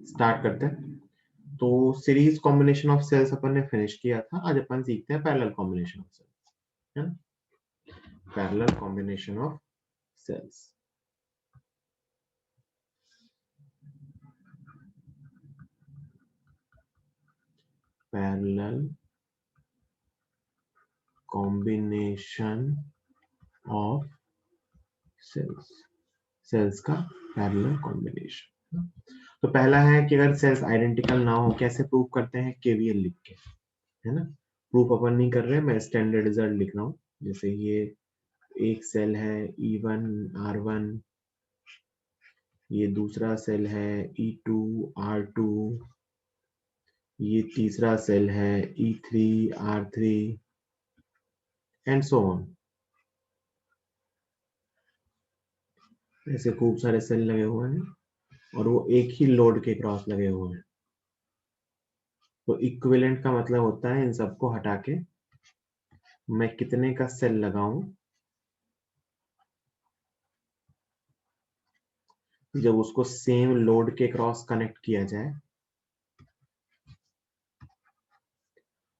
Start करते हैं। तो सीरीज कॉम्बिनेशन ऑफ सेल्स अपन ने फिनिश किया था, आज अपन सीखते हैं पैरेलल कॉम्बिनेशन ऑफ सेल्स, है ना। Parallel combination of cells. Parallel combination of cells, cells का पैरेलल कॉम्बिनेशन। तो पहला है कि अगर सेल्स आइडेंटिकल ना हो कैसे प्रूव करते हैं, केवीएल लिख के, है ना। प्रूफ अपन नहीं कर रहे, मैं स्टैंडर्ड रिजल्ट लिख रहा हूँ। जैसे ये एक सेल है E1 R1, ये दूसरा सेल है E2 R2, ये तीसरा सेल है E3 R3 and so on. ऐसे खूब सारे सेल लगे हुए हैं और वो एक ही लोड के क्रॉस लगे हुए हैं। तो इक्विवेलेंट का मतलब होता है इन सबको हटा के मैं कितने का सेल लगाऊं जब उसको सेम लोड के क्रॉस कनेक्ट किया जाए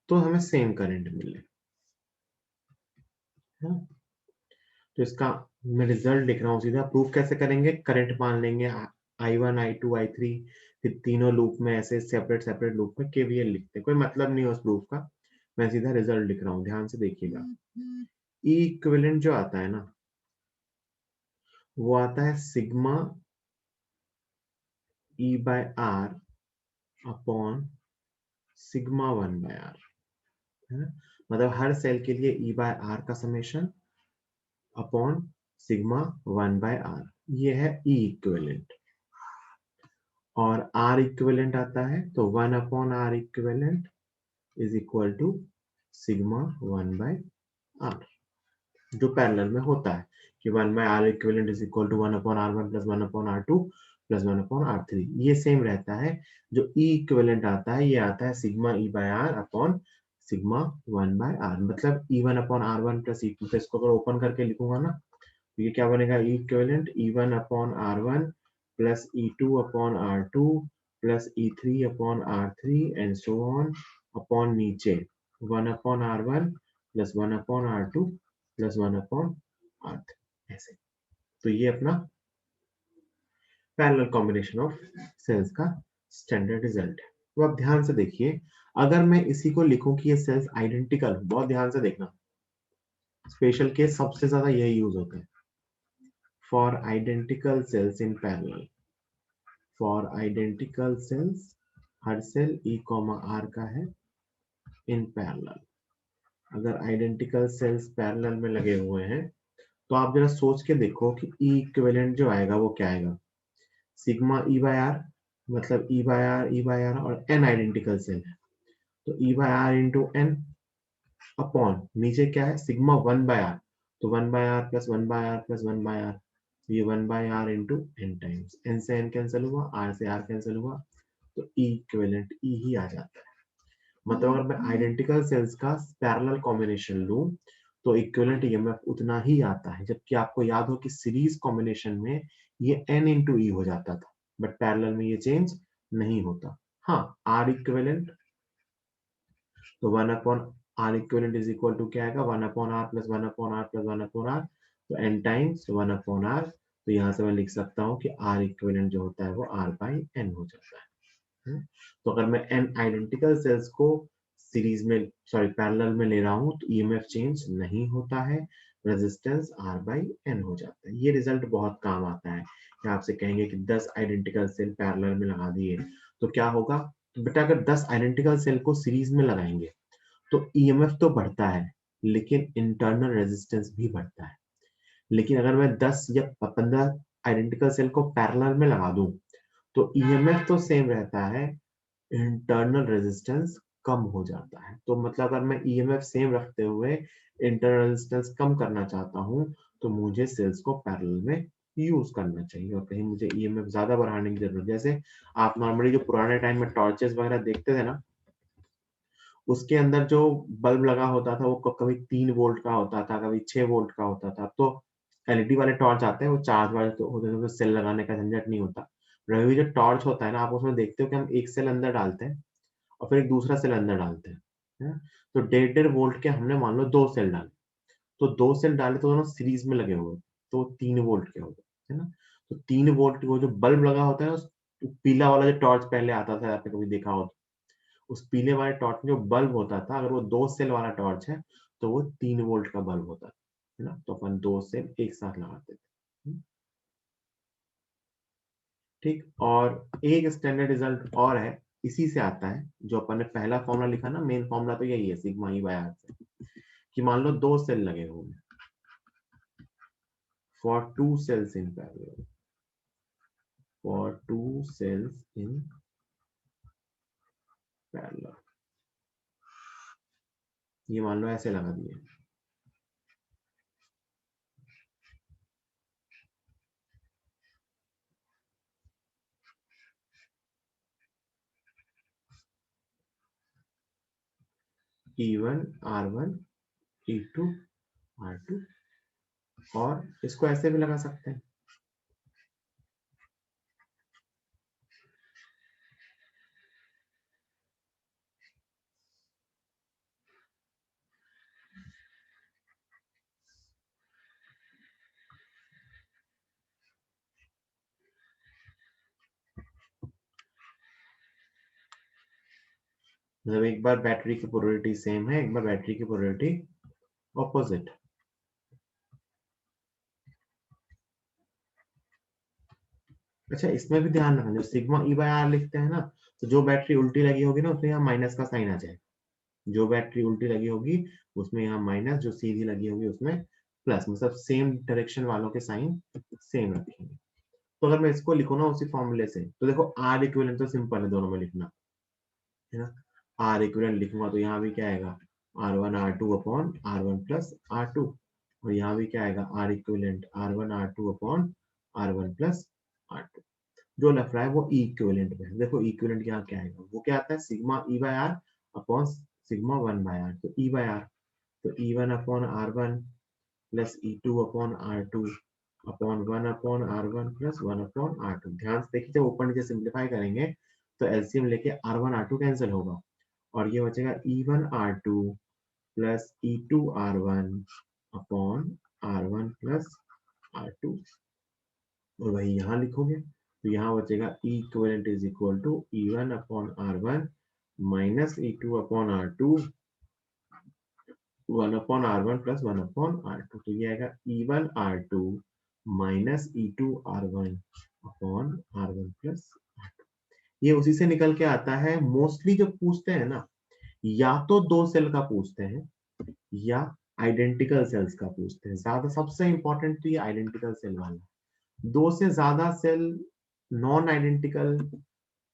तो हमें सेम करंट मिले, है? तो इसका मैं रिजल्ट लिख रहा हूँ सीधा। प्रूफ कैसे करेंगे, करंट मान लेंगे I1 I2 I3, फिर तीनों लूप में ऐसे सेपरेट सेपरेट लूप में केवीएल लिखते हैं। कोई मतलब नहीं है उस प्रूफ का, मैं सीधा रिजल्ट लिख रहा हूँ, ध्यान से देखिएगा। ई इक्विवेलेंट जो आता है ना, वो आता है sigma E by R upon sigma 1/r, है ना। मतलब हर सेल के लिए ई बाय आर का समेशन अपॉन सिग्मा 1/r, ये है ई इक्विवेलेंट। और R इक्विवेलेंट आता है तो 1/R equivalent is equal to sigma 1/R, जो पैरेलल में होता है कि 1/R equivalent is equal to 1/R1 plus 1/R2 plus 1/R3। ये सेम रहता है। जो E इक्विवेलेंट आता है ये आता है sigma E by R upon sigma 1/R। मतलब E1/R1 प्लस E2, तो इसको अगर ओपन करके लिखूंगा ना तो ये क्या बनेगा, E equivalent E1/R1 plus E2/R2 plus E3/R3 and so on upon नीचे 1/R1 plus 1/R2 plus 1/R3, ऐसे। तो ये अपना पैरेलल कॉम्बिनेशन ऑफ सेल्स का स्टैंडर्ड रिजल्ट है। तो अब ध्यान से देखिए, अगर मैं इसी को लिखूं कि ये सेल्स आइडेंटिकल, बहुत ध्यान से देखना, स्पेशल केस सबसे ज्यादा यही यूज होता है। For identical cells in parallel, for identical cells, हर सेल E, R का है इन पैरेलल। अगर आइडेंटिकल सेल्स पैरेलल में लगे हुए हैं तो आप जरा सोच के देखो कि E इक्विवेलेंट जो आएगा वो क्या आएगा, सिग्मा E बाय R, मतलब E बाय R और n आइडेंटिकल सेल है तो E by R into n upon नीचे क्या है सिग्मा 1/R, तो 1/R plus 1/R plus 1/R, ये 1/R into n times, n से n कैंसिल हुआ, r से r कैंसिल हुआ, तो E इक्विवेलेंट E ही आ जाता है। मतलब अगर मैं आइडेंटिकल सेल्स का पैरेलल कॉम्बिनेशन लूं तो इक्विवेलेंट ईएमएफ उतना ही आता है। जबकि आपको याद हो कि सीरीज कॉम्बिनेशन में ये n इंटू ई हो जाता था, बट पैरेलल में ये चेंज नहीं होता। हाँ, R इक्विवेलेंट तो 1/R equivalent is equal to क्या आएगा, 1/R plus 1/R plus 1/R, तो n टाइम्स 1/R। तो यहाँ से मैं लिख सकता हूँ कि R इक्विवेलेंट जो होता है वो R बाई n हो जाता है। तो अगर मैं n आइडेंटिकल सेल्स को सीरीज में, सॉरी पैरेलल में ले रहा हूँ तो ईएमएफ चेंज नहीं होता है, रेजिस्टेंस R बाई n हो जाता है। ये रिजल्ट बहुत काम आता है कि आपसे कहेंगे कि 10 आइडेंटिकल सेल पैरेलल में लगा दिए तो क्या होगा। तो बेटा अगर 10 आइडेंटिकल सेल को सीरीज में लगाएंगे तो ईएमएफ तो बढ़ता है लेकिन इंटरनल रेजिस्टेंस भी बढ़ता है। लेकिन अगर मैं 10 या 15 आइडेंटिकल सेल को पैरेलल में लगा दूं तो ईएमएफ तो सेम रहता है, इंटरनल रेजिस्टेंस कम हो जाता है। तो मतलब अगर मैं ईएमएफ सेम रखते हुए इंटरनल रेजिस्टेंस कम करना चाहता हूं तो मुझे सेल्स को पैरेलल में यूज करना चाहिए, और कहीं मुझे ईएमएफ ज्यादा बढ़ाने की जरूरत, जैसे आप नॉर्मली जो पुराने टाइम में टॉर्चेस वगैरह देखते थे ना, उसके अंदर जो बल्ब लगा होता था वो कभी 3 वोल्ट का होता था, कभी 6 वोल्ट का होता था। तो एलईडी वाले टॉर्च आते हैं वो चार्ज वाले तो होते थे, तो सेल लगाने का झंझट नहीं होता। रवि जो टॉर्च होता है ना, आप उसमें देखते हो कि हम एक सेल अंदर डालते हैं और फिर एक दूसरा सेल अंदर डालते हैं, है ना? तो 1.5 वोल्ट के हमने मान लो 2 सेल डाले, तो 2 सेल डाले तो दोनों सीरीज में लगे हुए, तो 3 वोल्ट के हो गए, है ना? तो 3 वोल्ट वो जो बल्ब लगा होता है, उस पीला वाला जो टॉर्च पहले आता था, आपने कभी देखा हो, उस पीले वाले टॉर्च में जो बल्ब होता था, अगर वो 2 सेल वाला टॉर्च है तो वो 3 वोल्ट का बल्ब होता है ना? तो अपन 2 सेल एक साथ लगाते थे। ठीक, और एक स्टैंडर्ड रिजल्ट और है, इसी से आता है, जो अपन ने पहला फॉर्मूला लिखा ना, मेन फॉर्मूला तो यही है, सिग्मा ई बाय आर से, कि मान लो 2 सेल लगे हुए हैं for 2 cells in parallel, for 2 cells in parallel, ये मान लो ऐसे लगा दिए, E1 R1 E2 R2, और इसको ऐसे भी लगा सकते हैं, मतलब एक बार बैटरी की पोलैरिटी सेम है, एक बार बैटरी की पोलैरिटी ऑपोजिट। अच्छा, इसमें भी ध्यान रखना, जो सिग्मा ई बाय आर लिखते हैं ना, तो जो बैटरी उल्टी लगी होगी ना, उसमें यहाँ माइनस का साइन आ जाएगा, जो बैटरी उल्टी लगी होगी उसमें यहाँ माइनस, जो सीधी लगी होगी उसमें प्लस, मतलब सेम डायरेक्शन वालों के साइन सेम रखेंगे। तो अगर मैं इसको लिखूँ ना उसी फॉर्मूले से, तो देखो आर इक्विवेलेंट तो सिंपल है दोनों में लिखना, है ना? आर इक्विवेलेंट लिखूंगा तो यहाँ भी क्या आएगा, R1 R2 upon R1 plus R2, और यहाँ भी क्या आएगा, are equivalent R1 R2 upon R1 plus R2। जो लग रहा है वो इक्विवेलेंट में है। देखो इक्विवेलेंट यहाँ क्या आएगा, वो क्या आता है, sigma E by R upon sigma 1/r, तो ई बाय आर, तो E1 upon R1 plus E2 upon R2 upon 1 upon R1 plus 1 upon R2। ध्यान से देखिए, जब ऊपर नीचे सिंप्लीफाई करेंगे तो एलसीएम लेके R1 R2 कैंसिल होगा, और ये बचेगा E1 R2 plus E2 R1 upon R1 plus R2, और वही यहाँ लिखोगे, तो यहाँ बचेगा E equivalent is equal to E1 upon R1 minus E2 upon R2 1 upon R1 plus 1 upon R2, तो ये आएगा E1 R2 minus E2 R1 upon R1 plus R2। ये उसी से निकल के आता है, मोस्टली जो पूछते हैं ना, या तो 2 सेल का पूछते हैं या आइडेंटिकल सेल्स का पूछते हैं, ज्यादा सबसे इंपॉर्टेंट तो ये आइडेंटिकल सेल वाला, 2 से ज्यादा सेल नॉन आइडेंटिकल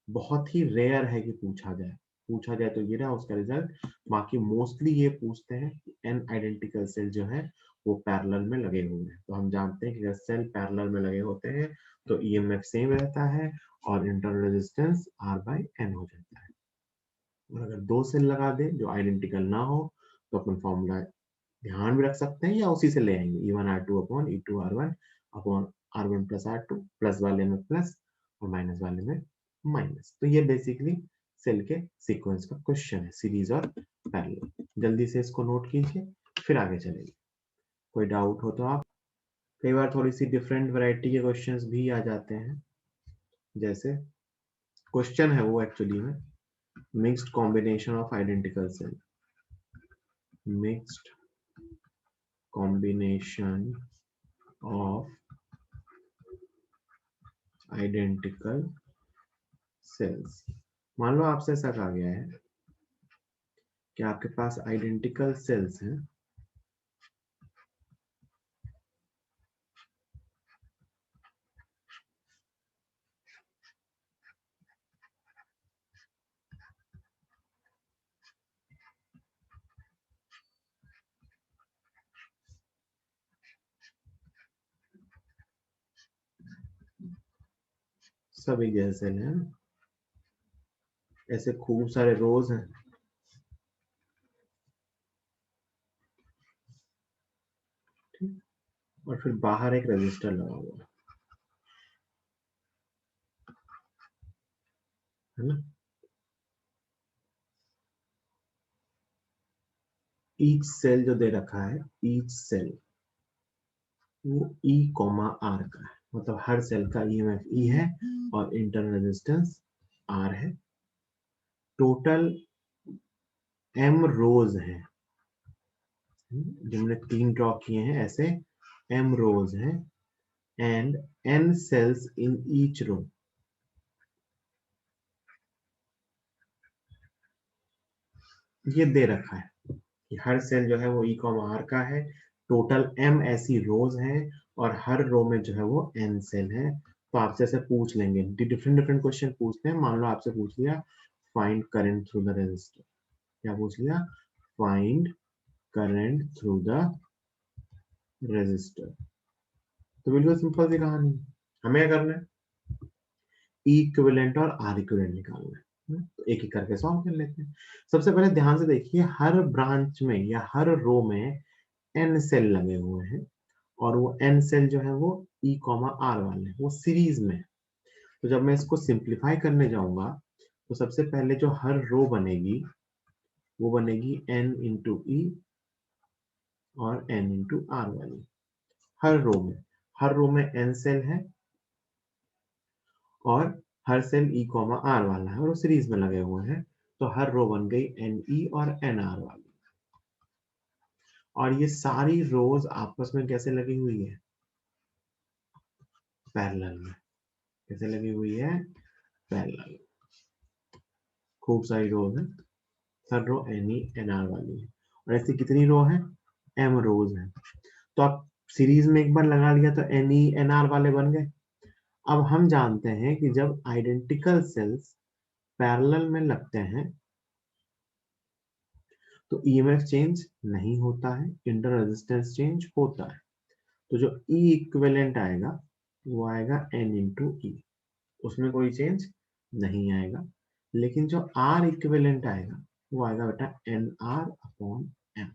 बहुत ही रेयर है कि पूछा जाए तो ये रहा उसका रिजल्ट। बाकी मोस्टली ये पूछते हैं कि एन आइडेंटिकल सेल जो है वो पैरेलल में लगे हुए हैं, तो हम जानते हैं कि अगर सेल पैरेलल में लगे होते हैं तो ईएमएफ सेम रहता है और internal resistance R by N हो जाता है। और अगर 2 सेल लगा दे जो आइडेंटिकल ना हो तो अपन फॉर्मूला ध्यान भी रख सकते हैं या उसी से ले आएंगे, E1 R2 upon E2 R1 upon R1 plus R2, plus वाले में प्लस और माइनस वाले में माइनस। तो ये बेसिकली सेल के सीक्वेंस का क्वेश्चन है, सीरीज और पैरेलल। जल्दी से इसको नोट कीजिए, फिर आगे चलेंगे। कोई डाउट हो तो आप, कई बार थोड़ी सी डिफरेंट वैरायटी के क्वेश्चंस भी आ जाते हैं, जैसे क्वेश्चन है वो एक्चुअली में mixed combination of identical cell, mixed combination of identical cells. मान लो आपसे ऐसा कहा गया है कि आपके पास आइडेंटिकल सेल्स हैं, सभी जैसे सेल हैं, ऐसे खूब सारे रोज हैं, ठीक, और फिर बाहर एक रजिस्टर लगा हुआ है, है ना। ईच सेल जो दे रखा है, ईच सेल वो E, R का है, मतलब हर सेल का ईएमएफ E है और इंटरनल रेजिस्टेंस R है। टोटल M रोज है, जिनमें 3 ड्रॉ किए हैं ऐसे M रोज है and N cells in each row. ये दे रखा है कि हर सेल जो है वो E, R का है, टोटल M ऐसी रोज हैं और हर रो में जो है वो N सेल है। तो आपसे ऐसे पूछ लेंगे, डिफरेंट डिफरेंट क्वेश्चन पूछते हैं। मान लो आपसे पूछ लिया find current through the resistor, क्या पूछ लिया, find current through the resistor. तो बिल्कुल सिंपल सी कहानी, हमें क्या करना है, E इक्विवेलेंट और R इक्विवेलेंट निकालना है। तो एक एक करके सॉल्व कर लेते हैं। सबसे पहले ध्यान से देखिए, हर ब्रांच में या हर रो में N सेल लगे हुए हैं और वो N सेल जो है वो E, R वाले, वो सीरीज में। तो जब मैं इसको सिंप्लीफाई करने जाऊंगा तो सबसे पहले जो हर रो बनेगी वो बनेगी N इंटू E और N इंटू R वाली। हर रो में N सेल है और हर सेल E, R वाला है और वो सीरीज में लगे हुए हैं। तो हर रो बन गई NE और NR वाली। और ये सारी रोज आपस में कैसे लगी हुई है, पैरेलल में। कैसे लगी हुई है, पैरेलल। खूब सारी रोज है, हर रो NE, NR वाली है। और ऐसी कितनी रो है, M रोज है। तो आप सीरीज में एक बार लगा लिया तो NE, NR वाले बन गए। अब हम जानते हैं कि जब आइडेंटिकल सेल्स पैरेलल में लगते हैं तो ईएमएफ चेंज नहीं होता है, इंटरनल रेजिस्टेंस चेंज होता है। तो जो E इक्विवेलेंट आएगा वो आएगा N इंटू E, उसमें कोई चेंज नहीं आएगा। लेकिन जो R इक्विवेलेंट आएगा वो आएगा बेटा NR अपॉन M।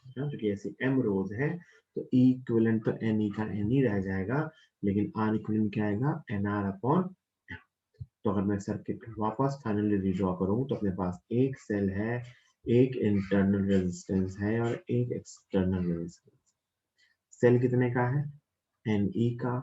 क्योंकि ऐसी M रोज है तो E इक्विवेलेंट तो NE का NE रह जाएगा, लेकिन R इक्विवेलेंट क्या आएगा, NR अपॉन M। तो अगर मैं सर्किट वापस फाइनली रिड्रॉ करूं तो अपने पास एक सेल है, एक इंटरनल रेजिस्टेंस है और एक एक्सटर्नल रेजिस्टेंस। सेल कितने का है, NE का।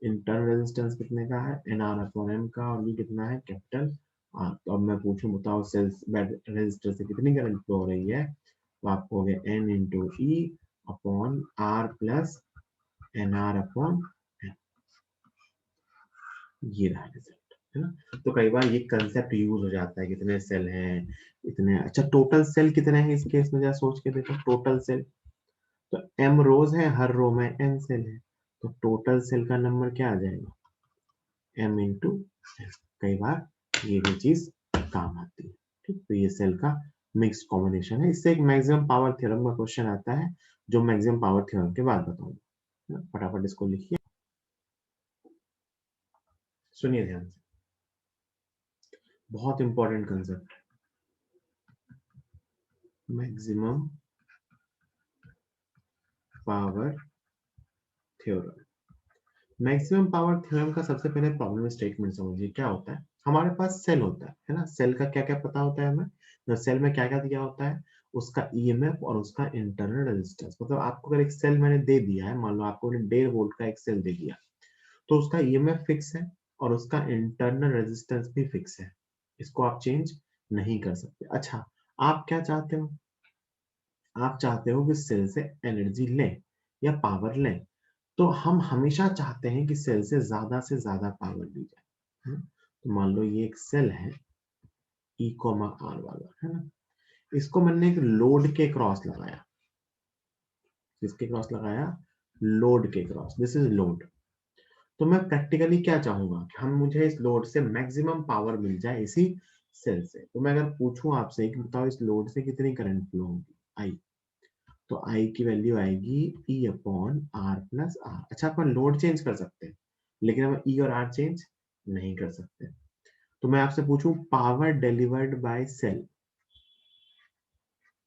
इंटरनल रेजिस्टेंस कितने का है, NR अपॉन M का। और ये कितना है, कैपिटल R। तो अब मैं पूछूं, बताओ सेल्स रेजिस्टर से कितनी करंट फ्लो हो रही है, तो आपको हो गया N into E upon R plus NR upon M। ये रहा रिजल्ट, है ना। तो कई बार ये कंसेप्ट यूज हो जाता है, कितने सेल हैं, इतने। अच्छा, टोटल सेल कितने हैं इस केस में, जरा सोच के देखो। टोटल सेल तो M रोज है, हर रो में N सेल है, तो टोटल सेल का नंबर क्या आ जाएगा, M इंटू N। कई बार ये भी चीज काम आती है। ठीक, तो ये सेल का मिक्स्ड कॉम्बिनेशन है। इससे एक मैक्सिमम पावर थ्योरम का क्वेश्चन आता है, जो मैक्सिमम पावर थ्योरम के बाद बताऊंगा। फटाफट इसको लिखिए, सुनिए ध्यान से, बहुत important concept, maximum power theorem. Maximum power theorem का सबसे पहले प्रॉब्लम स्टेटमेंट समझिए। क्या होता है, हमारे पास सेल होता है ना। सेल का क्या क्या पता होता है हमें, तो सेल में क्या क्या दिया होता है, उसका ईएमएफ और उसका इंटरनल रेजिस्टेंस। मतलब आपको अगर एक सेल मैंने दे दिया है, मान लो आपको 1.5 वोल्ट का एक सेल दे दिया, तो उसका ईएमएफ फिक्स है और उसका इंटरनल रेजिस्टेंस भी फिक्स है। इसको आप चेंज नहीं कर सकते। अच्छा, आप क्या चाहते हो, आप चाहते हो कि सेल से एनर्जी लें या पावर लें। तो हम हमेशा चाहते हैं कि सेल से ज्यादा पावर ली जाए। तो मान लो ये एक सेल है E, R वाला, है ना। इसको मैंने एक लोड के क्रॉस लगाया, किसके क्रॉस लगाया, लोड के क्रॉस। This is load. तो मैं प्रैक्टिकली क्या चाहूंगा कि हम मुझे इस लोड से मैक्सिमम पावर मिल जाए इसी सेल से। तो मैं अगर पूछूं आपसे कि बताओ इस लोड से कितनी करंट फ्लो होगी, आई, तो आई की वैल्यू आएगी E upon R plus R. अच्छा, अपन लोड चेंज कर सकते हैं, लेकिन हम E और R चेंज नहीं कर सकते। तो मैं आपसे पूछूं power delivered by cell,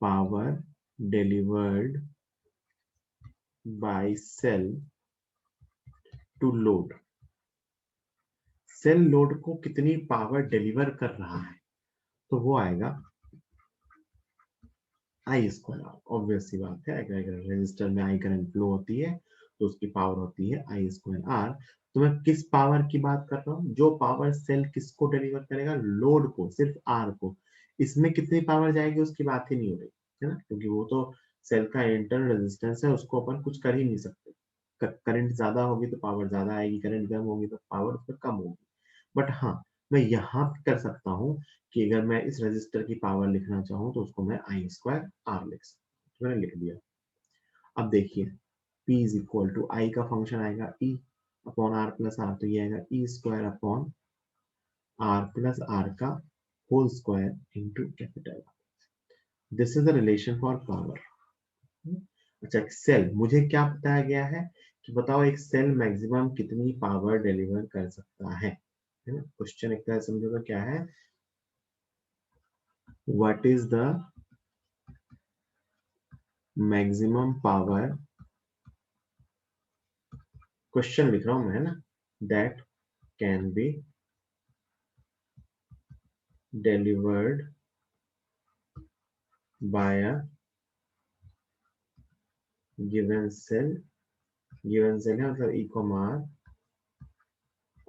power delivered by cell to load, cell load को कितनी पावर डिलीवर कर रहा है, तो वो आएगा आई स्क्वायर आर। ऑब्वियस सी बात है, अगर रेजिस्टर में आई करंट फ्लो होती है तो उसकी पावर होती है आई स्क्वायर आर। तो मैं किस पावर की बात कर रहा हूँ, जो पावर सेल किसको डिलीवर करेगा, लोड को, सिर्फ आर को। इसमें कितनी पावर जाएगी उसकी बात ही नहीं हो रही है ना, क्योंकि वो तो सेल का इंटरनल रेजिस्टेंस है, उसको अपन कुछ कर ही नहीं सकते। करंट ज्यादा होगी तो पावर ज्यादा आएगी, करंट कम होगी तो पावर उसमें कम होगी। बट हाँ, मैं यहाँ कर सकता हूँ कि अगर मैं इस रजिस्टर की पावर लिखना चाहूँ तो उसको मैं आई स्क्वायर आर लिख सकता हूँ। तो मैंने लिख दिया। अब देखिए, P is equal to I का फंक्शन आएगा E upon R plus R, तो ये आएगा E square upon R plus R का whole square into capital. This is the relation for power. अच्छा, सेल मुझे क्या बताया गया है कि बताओ एक सेल मैक्सिमम कितनी पावर डिलीवर कर सकता है ना। क्वेश्चन एक तरह समझो तो क्या है, what is the maximum power, question लिख रहा हूं मैं, है ना, that can be delivered by a given cell. Given cell है मतलब E comma R,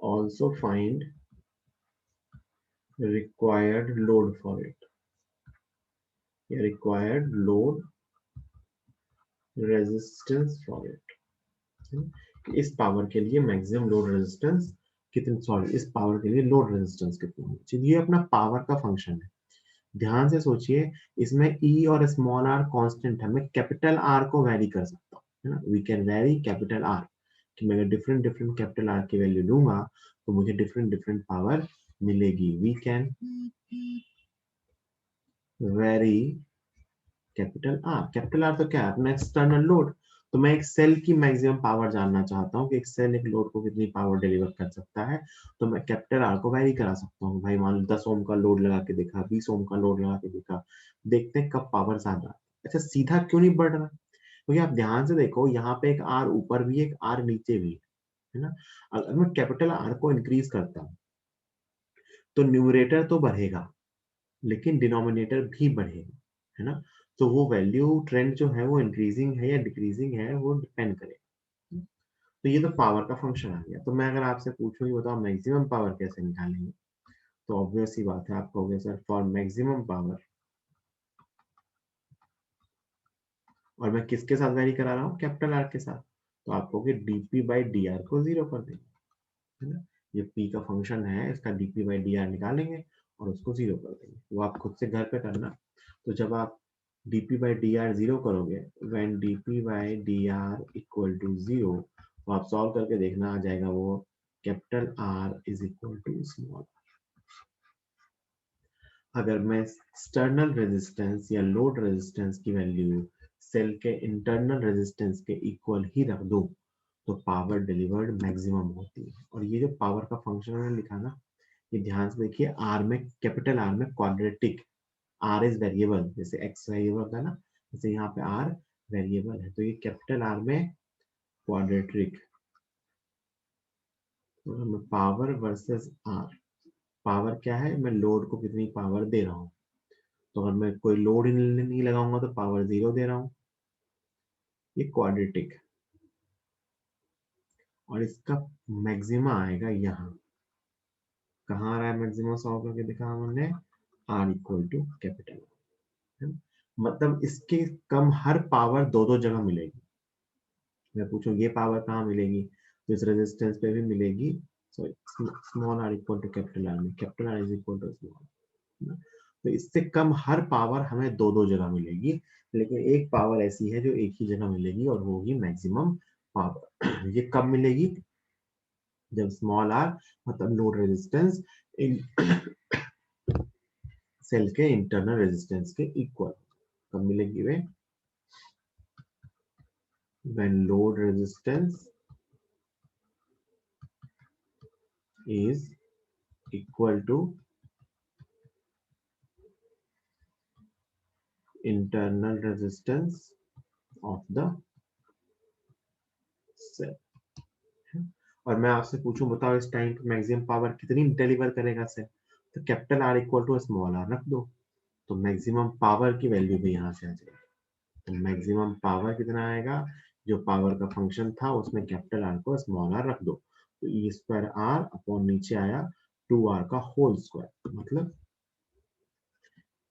also find required load for it, या required load resistance for it. इस पावर के लिए मैक्सिमम लोड रेजिस्टेंस कितनी, सॉरी इस पावर के लिए लोड रेजिस्टेंस कितनी होनी चाहिए। ये अपना पावर का फंक्शन है। ध्यान से सोचिए, इसमें E और स्मॉल r कांस्टेंट है, मैं कैपिटल R को वेरी कर सकता हूँ, है ना, we can vary capital R। कि मैं अगर डिफरेंट डिफरेंट कैपिटल R की वैल्यू लूंगा तो मुझे डिफरेंट डिफरेंट पावर मिलेगी। We can vary capital R. Capital R तो क्या है, अपना एक्सटर्नल लोड। तो मैं एक सेल की मैक्सिमम पावर जानना चाहता हूँ कि एक सेल एक लोड को कितनी पावर डिलीवर कर सकता है, तो मैं कैपिटल आर को वेरी करा सकता हूँ। भाई मान लो 10 ओम का लोड लगा के देखा, 20 ओम का लोड लगा के देखा, देखते हैं कब पावर ज्यादा है। अच्छा, सीधा क्यों नहीं बढ़ रहा, क्योंकि आप ध्यान से देखो यहाँ पे एक आर ऊपर भी है, एक आर नीचे भी है ना। अगर मैं कैपिटल आर को इंक्रीज करता हूँ तो न्यूमरेटर तो बढ़ेगा लेकिन डिनोमिनेटर भी बढ़ेगा, है ना। तो वो वैल्यू ट्रेंड जो है वो इंक्रीजिंग है या डिक्रीजिंग है, वो डिपेंड करेगा। तो ये तो पावर का फंक्शन आ गया। तो मैं अगर आपसे पूछूं ये बताओ मैक्सिमम पावर कैसे निकालेंगे, तो ऑब्वियस सी बात है, आप कहोगे सर फॉर मैक्सिमम पावर, और मैं किसके साथ वेरी करा रहा हूँ, कैपिटल आर के साथ, तो आप कहोगे डीपी बाई डी आर को जीरो कर देंगे, है ना। ये पी का फंक्शन है, इसका डीपी बाई डी आर निकालेंगे और उसको जीरो कर देंगे। वो आप खुद से घर पे करना। तो जब आप dp by dr जीरो करोगे, when dp by dr equal to zero, तो आप सॉल्व करके देखना आ जाएगा वो capital R is equal to small. अगर मैं एक्सटर्नल रेजिस्टेंस या लोड रेजिस्टेंस की वैल्यू सेल के इंटरनल रेजिस्टेंस के इक्वल ही रख दूं तो पावर डिलीवर्ड मैक्सिमम होती है। और ये जो पावर का फंक्शन मैंने लिखा ना, ये ध्यान से देखिए, आर में, कैपिटल आर में क्वाड्रेटिक, आर इज वेरिएबल, जैसे एक्स वेरिएबल होता है ना, जैसे यहाँ पे आर वेरिएबल है, तो ये कैपिटल आर में क्वाड्रेटिक। तो पावर वर्सेस आर, पावर क्या है, मैं लोड को कितनी पावर दे रहा हूँ। तो अगर मैं कोई लोड ही नहीं लगाऊंगा तो पावर जीरो दे रहा हूँ, ये क्वाड्रेटिक। और इसका मैक्सिमा आएगा यहाँ, कहाँ आ रहा है मैक्सिमम, सॉल्व करके दिखा हमने, आर इक्वल टू कैपिटल, है ना? मतलब इसके कम हर पावर दो दो जगह मिलेगी। मैं पूछूं ये पावर कहाँ मिलेगी, तो इस रेजिस्टेंस पे भी मिलेगी। Sorry, small R equal to capital R में, capital R is equal to small. तो इससे कम हर पावर हमें दो दो जगह मिलेगी, लेकिन एक पावर ऐसी है जो एक ही जगह मिलेगी और वो होगी मैक्सिमम पावर। ये कब मिलेगी, जब स्मॉल आर मतलब लोड रेजिस्टेंस इन सेल के इंटरनल रेजिस्टेंस के इक्वल। कब मिलेगी वे, when load resistance is equal to internal resistance of the cell। और मैं आपसे पूछूं बताओ इस टाइम पे मैक्सिमम पावर कितनी डिलीवर करेगा सेल, तो capital R equal to small R रख दो, तो मैक्सिमम पावर की वैल्यू भी यहाँ से आ जाएगी। तो मैक्सिमम पावर कितना आएगा, जो पावर का फंक्शन था उसमें कैपिटल आर को स्मॉल आर रख दो, तो ई स्क्वायर आर अपॉन नीचे आया 2r का होल स्क्वायर, मतलब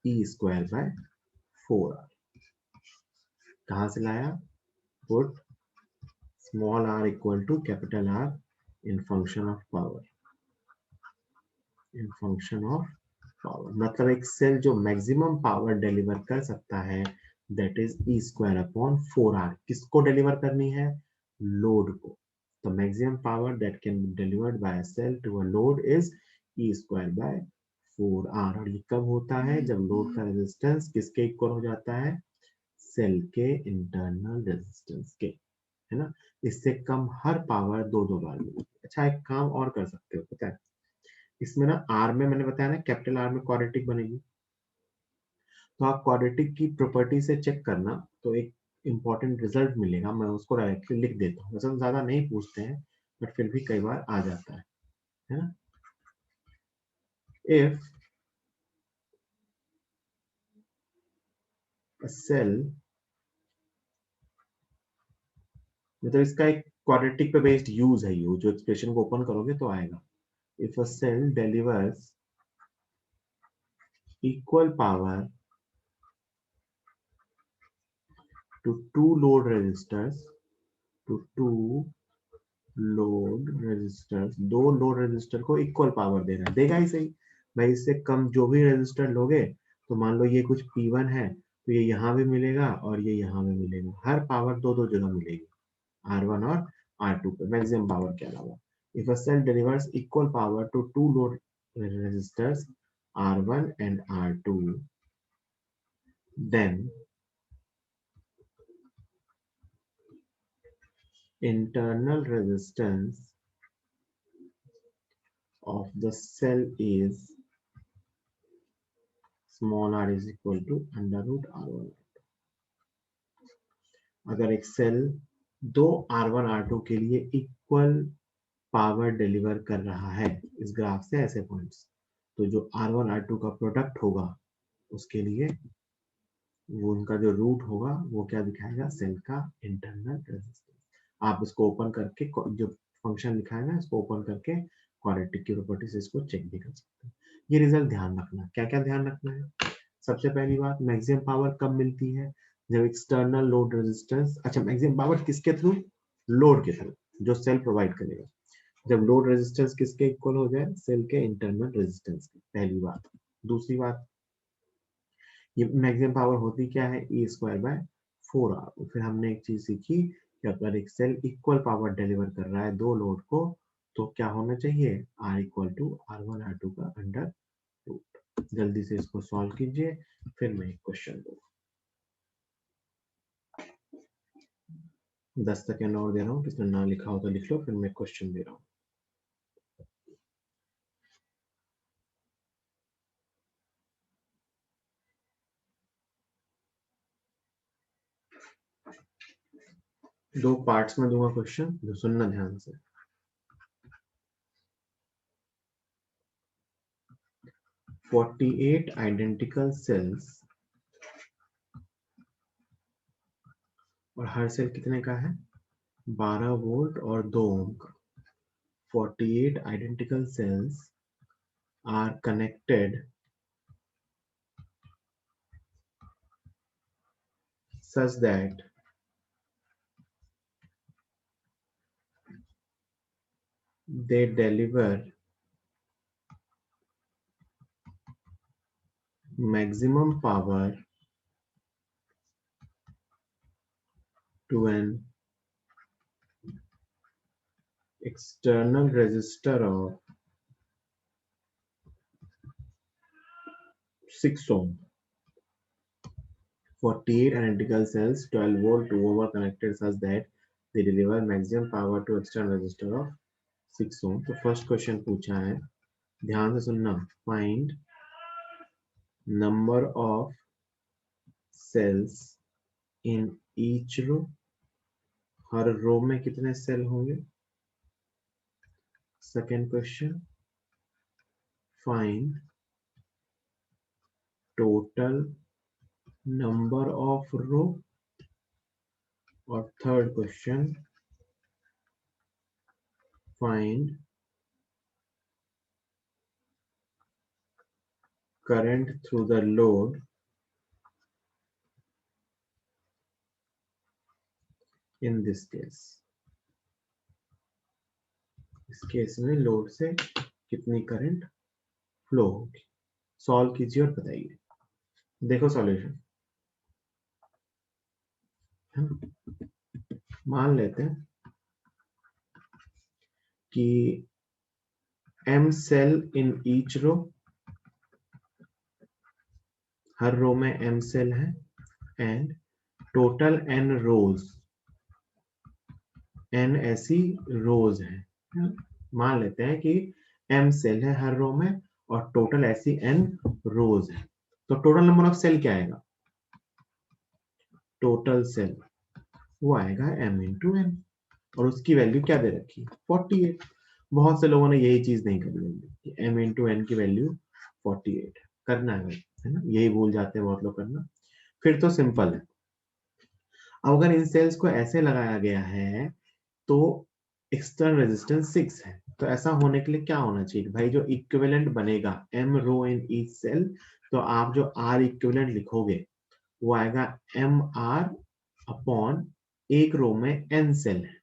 ई स्क्वायर बाय 4r। कहाँ से लाया, put small r equal to capital R in function of power, in function of power, मतलब एक सेल जो मैक्सिमम पावर डिलीवर कर सकता है that is E square upon 4r। किसको डिलीवर करनी है, लोड को। तो maximum power that can be delivered by a cell to a load is E square by 4r। और ये कब होता है, जब लोड का रेजिस्टेंस किसके इक्वल हो जाता है, सेल के इंटरनल रेजिस्टेंस के, है ना। इससे कम हर पावर दो दो बार मिलेगी। अच्छा एक काम और कर सकते हो, पता है इसमें ना आर में मैंने बताया ना कैपिटल आर में क्वाड्रेटिक बनेगी, तो आप क्वाड्रेटिक की प्रॉपर्टी से चेक करना, तो एक इंपॉर्टेंट रिजल्ट मिलेगा, मैं उसको डायरेक्टली लिख देता हूँ, वैसे तो ज्यादा नहीं पूछते हैं बट फिर भी कई बार आ जाता है ना। इफ अ सेल, मतलब इसका एक क्वाड्रेटिक पे बेस्ड यूज है, यूज जो एक्सप्रेशन को ओपन करोगे तो आएगा। If a cell delivers equal power to two load resistors, to two load resistors, दो लोड रेजिस्टर को इक्वल पावर दे रहा है, देगा ही सही भाई। इससे कम जो भी रेजिस्टर लोगे, तो मान लो ये कुछ P1 है, तो ये यहाँ भी मिलेगा और ये यहाँ भी मिलेगा, हर पावर दो दो जगह मिलेगी, R1 और R2 पे मैक्सिमम पावर के अलावा। If a cell delivers equal power to two load resistors R1 and R2, then internal resistance of the cell is small r is equal to under root R1। अगर एक cell दो R1 R2 के लिए equal power deliver कर रहा है, इस graph से ऐसे पॉइंट्स, तो जो R1 R2 का प्रोडक्ट होगा उसके लिए वो उनका जो रूट होगा वो क्या दिखाएगा, सेल का इंटरनल रेजिस्टेंस। आप इसको ओपन करके जो फंक्शन लिखा है ना, इसको ओपन करके क्वाड्रेटिक की प्रॉपर्टी से इसको चेक भी कर सकते हैं। ये रिजल्ट ध्यान रखना, क्या क्या ध्यान रखना है। सबसे पहली बात, मैक्सिमम पावर कब मिलती है, जब एक्सटर्नल लोड रेजिस्टेंस, अच्छा मैक्सिमम पावर किसके थ्रू, लोड के थ्रू, जो सेल प्रोवाइड करेगा, जब लोड रेजिस्टेंस किसके इक्वल हो जाए, सेल के इंटरनल रेजिस्टेंस की, पहली बात। दूसरी बात, ये मैक्सिमम पावर होती क्या है, ई स्क्वायर बाय 4r। फिर हमने एक चीज सीखी कि अगर एक सेल इक्वल पावर डिलीवर कर रहा है दो लोड को, तो क्या होना चाहिए, r equal to R1 R2 का अंडर रूट। जल्दी से इसको सॉल्व कीजिए, फिर मैं एक क्वेश्चन दूंगा। 10 सेकेंड और दे रहा हूँ, किसने ना लिखा हो तो लिख लो, फिर मैं क्वेश्चन दे रहा हूँ। दो पार्ट्स में दूंगा क्वेश्चन, जो सुनना ध्यान से। 48 आइडेंटिकल सेल्स, और हर सेल कितने का है, 12 वोल्ट और 2 ओम का। 48 identical cells are connected such that they deliver maximum power to an external resistor of 6 ohm. 48 identical cells, 12 volt, 2 ohm are connected such that they deliver maximum power to external resistor of 6 ohm. तो first question पूछा है, ध्यान से सुनना, find number of cells in each row, हर row में कितने cell होंगे, second question, find total number of row, और third question, find current through the load in this case. इस केस में लोड से कितनी करंट फ्लो होगी। सॉल्व कीजिए और बताइए। देखो सॉल्यूशन, मान लेते हैं कि m cell in each row, हर रो में m सेल है, and total n rows, n ऐसी रोज है। मान लेते हैं कि m सेल है हर रो में और टोटल ऐसी n रोज है, तो टोटल नंबर ऑफ सेल क्या आएगा? टोटल सेल वो आएगा m इंटू n, और उसकी वैल्यू क्या दे रखी? 48। बहुत से लोगों ने यही चीज नहीं करी होगी, m इंटू n की वैल्यू 48 करना है ना, यही भूल जाते हैं बहुत लोग करना। फिर तो सिंपल है, अब अगर इन सेल्स को ऐसे लगाया गया है तो एक्सटर्नल रेजिस्टेंस 6 है, तो ऐसा होने के लिए क्या होना चाहिए भाई? जो इक्विवेलेंट बनेगा m row in each cell, तो आप जो r इक्विवेलेंट लिखोगे वो आएगा mr अपॉन, एक रो में n सेल है,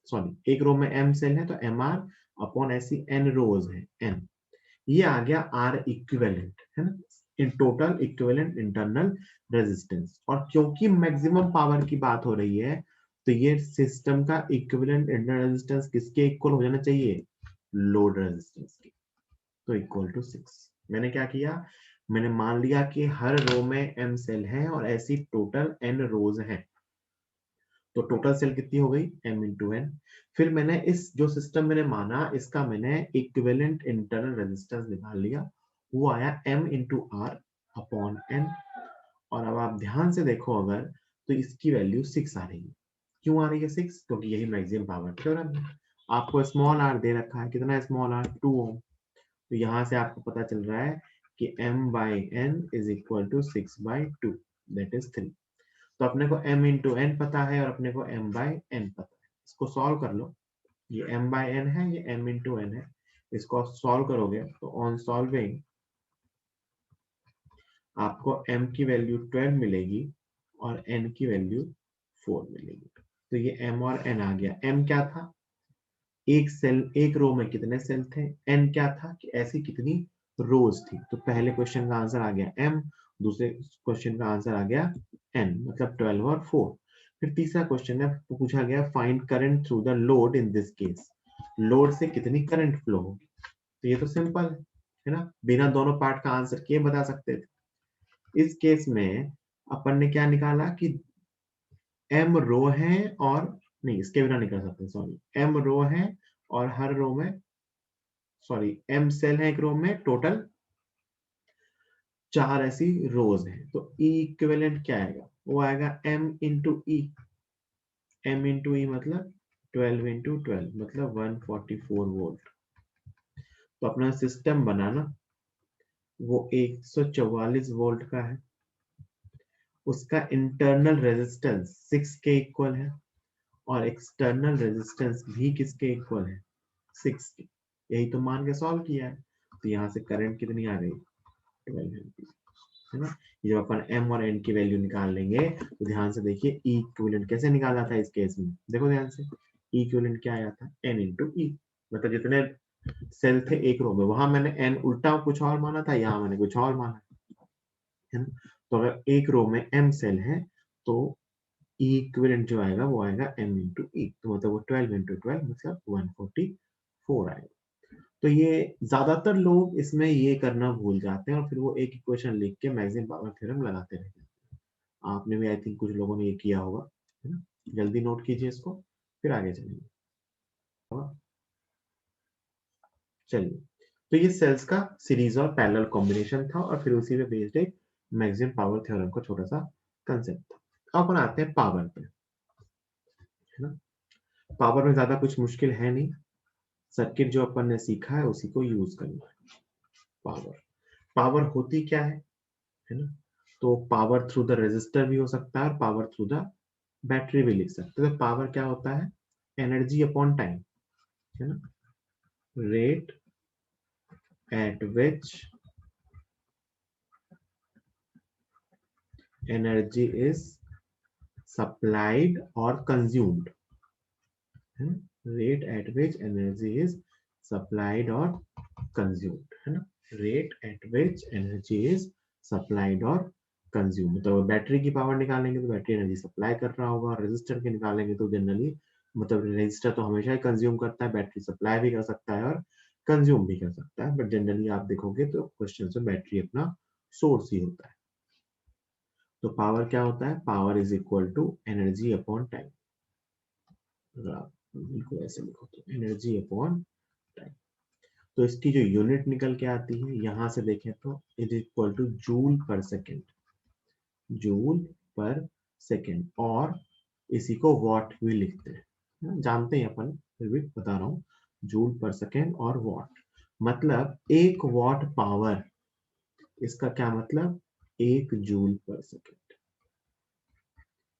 सॉरी एक रो में m सेल है तो mr अपॉन ऐसी n रोज है n, ये आ गया r इक्विवेलेंट है ना, in total equivalent internal resistance. और क्योंकि मैक्सिमम पावर की बात हो रही है तो ये सिस्टम का इक्विवेलेंट इंटरनल रेजिस्टेंस किसके इक्वल हो जाना चाहिए? लोड रेजिस्टेंस के, तो इक्वल टू 6। मैंने क्या किया, मैंने मान लिया कि हर रो में m सेल है और ऐसी टोटल n रोज है, तो टोटल सेल कितनी हो गई? m into N. फिर मैंने इस जो सिस्टम मैंने माना इसका मैंने इक्विवेलेंट इंटरनल रेजिस्टेंस निकाल लिया, वो आया m into R upon N. और अब आप ध्यान से देखो अगर, तो इसकी वैल्यू 6 आ रही है। क्यों आ रही है 6? क्योंकि यही मैक्सिमम पावर थ्योरम है। आपको स्मॉल r दे रखा है, कितना स्मॉल r? 2 ओम। तो यहाँ से आपको पता चल रहा है कि m by n is equal to 6 by 2, that is 3। तो अपने को m इंटू एन पता है और अपने को m बाई n पता है। इसको सॉल्व कर लो, ये m बाई n है, ये m इंटू n है, इसको सॉल्व करोगे तो ऑन सॉल्विंग आपको m की वैल्यू 12 मिलेगी और n की वैल्यू 4 मिलेगी। तो ये m और n आ गया। m क्या था? एक सेल, एक रो में कितने सेल थे? n क्या था कि ऐसी कितनी रोज थी। तो पहले क्वेश्चन का आंसर आ गया m, दूसरे क्वेश्चन का आंसर आ गया n, मतलब 12 और 4। फिर तीसरा क्वेश्चन है, पूछा गया find current through the load in this case, load से कितनी करंट फ्लो होगी। तो ये तो सिंपल है ना, बिना दोनों पार्ट का आंसर किए बता सकते थे। इस केस में अपन ने क्या निकाला कि m रो है, और नहीं इसके बिना नहीं कर सकते, सॉरी, m रो है और हर रो में, सॉरी m सेल है एक रो में, टोटल 4 ऐसी रोज हैं, तो E इक्विवेलेंट क्या आएगा? वो आएगा m इंटू ई, m इंटू ई मतलब 12 इंटू 12 मतलब 144 वोल्ट। तो अपना सिस्टम बनाना वो 144 वोल्ट का है, उसका इंटरनल रेजिस्टेंस 6 के इक्वल है और एक्सटर्नल रेजिस्टेंस भी किसके इक्वल है? 6 के। यही तो मान के सॉल्व किया है। तो यहाँ से करंट कितनी आ गई? 12 एम्पीयर, है ना। ये जब अपन m और n की वैल्यू निकाल लेंगे तो ध्यान से देखिए E इक्विवेलेंट कैसे निकाला था इस केस में, देखो ध्यान से। E इक्विवेलेंट क्या आया था? n इंटू ई, मतलब जितने सेल थे एक रो में, वहां मैंने n उल्टा कुछ और माना था, यहाँ मैंने कुछ और माना है ना। तो अगर एक रो में m सेल है तो E इक्विवेलेंट जो आएगा वो आएगा m इंटू ई, तो मतलब वो 12 इंटू 12 मतलब 144 आएगा। तो ये ज्यादातर लोग इसमें ये करना भूल जाते हैं और फिर वो एक इक्वेशन लिख के मैक्सिमम पावर थ्योरम लगाते रहते हैं। आपने भी आई थिंक कुछ लोगों ने ये किया होगा, है ना। जल्दी नोट कीजिए इसको, फिर आगे चलेंगे। चलिए, तो ये सेल्स का सीरीज और पैरेलल कॉम्बिनेशन था और फिर उसी पे बेस्ड एक मैक्सिमम पावर थ्योरम का छोटा सा कंसेप्ट था। अब अपन आते हैं पावर पे, है ना। पावर में ज्यादा कुछ मुश्किल है नहीं, सर्किट जो अपन ने सीखा है उसी को यूज करना है। पावर, पावर होती क्या है ना? तो पावर थ्रू द रेजिस्टर भी हो सकता है और पावर थ्रू द बैटरी भी लिख सकते हैं। तो पावर क्या होता है? एनर्जी अपॉन टाइम, है ना? Rate at which energy is supplied और कंज्यूम्ड, है ना? Rate at which energy is supplied और कंज्यूम्ड, है ना? Rate at which energy is supplied और कंज्यूम। तो बैटरी की पावर निकालेंगे तो बैटरी एनर्जी सप्लाई कर रहा होगा, रेजिस्टर के निकालेंगे तो जनरली मतलब रेजिस्टर तो हमेशा ही कंज्यूम करता है, बैटरी सप्लाई भी कर सकता है और कंज्यूम भी कर सकता है, बट जनरली आप देखोगे तो क्वेश्चन में बैटरी अपना सोर्स ही होता है। तो पावर क्या होता है? Power is equal to energy upon time. बिल्कुल ऐसे लिखो तो एनर्जी अपॉन टाइम। तो इसकी जो यूनिट निकल के आती है यहां से देखें तो it is equal two joule पर सेकेंड, जूल पर सेकेंड, और इसी को वॉट भी लिखते हैं, जानते हैं अपन, फिर भी बता रहा हूँ, जूल पर सेकेंड और वॉट मतलब 1 वॉट पावर, इसका क्या मतलब? 1 जूल पर सेकेंड।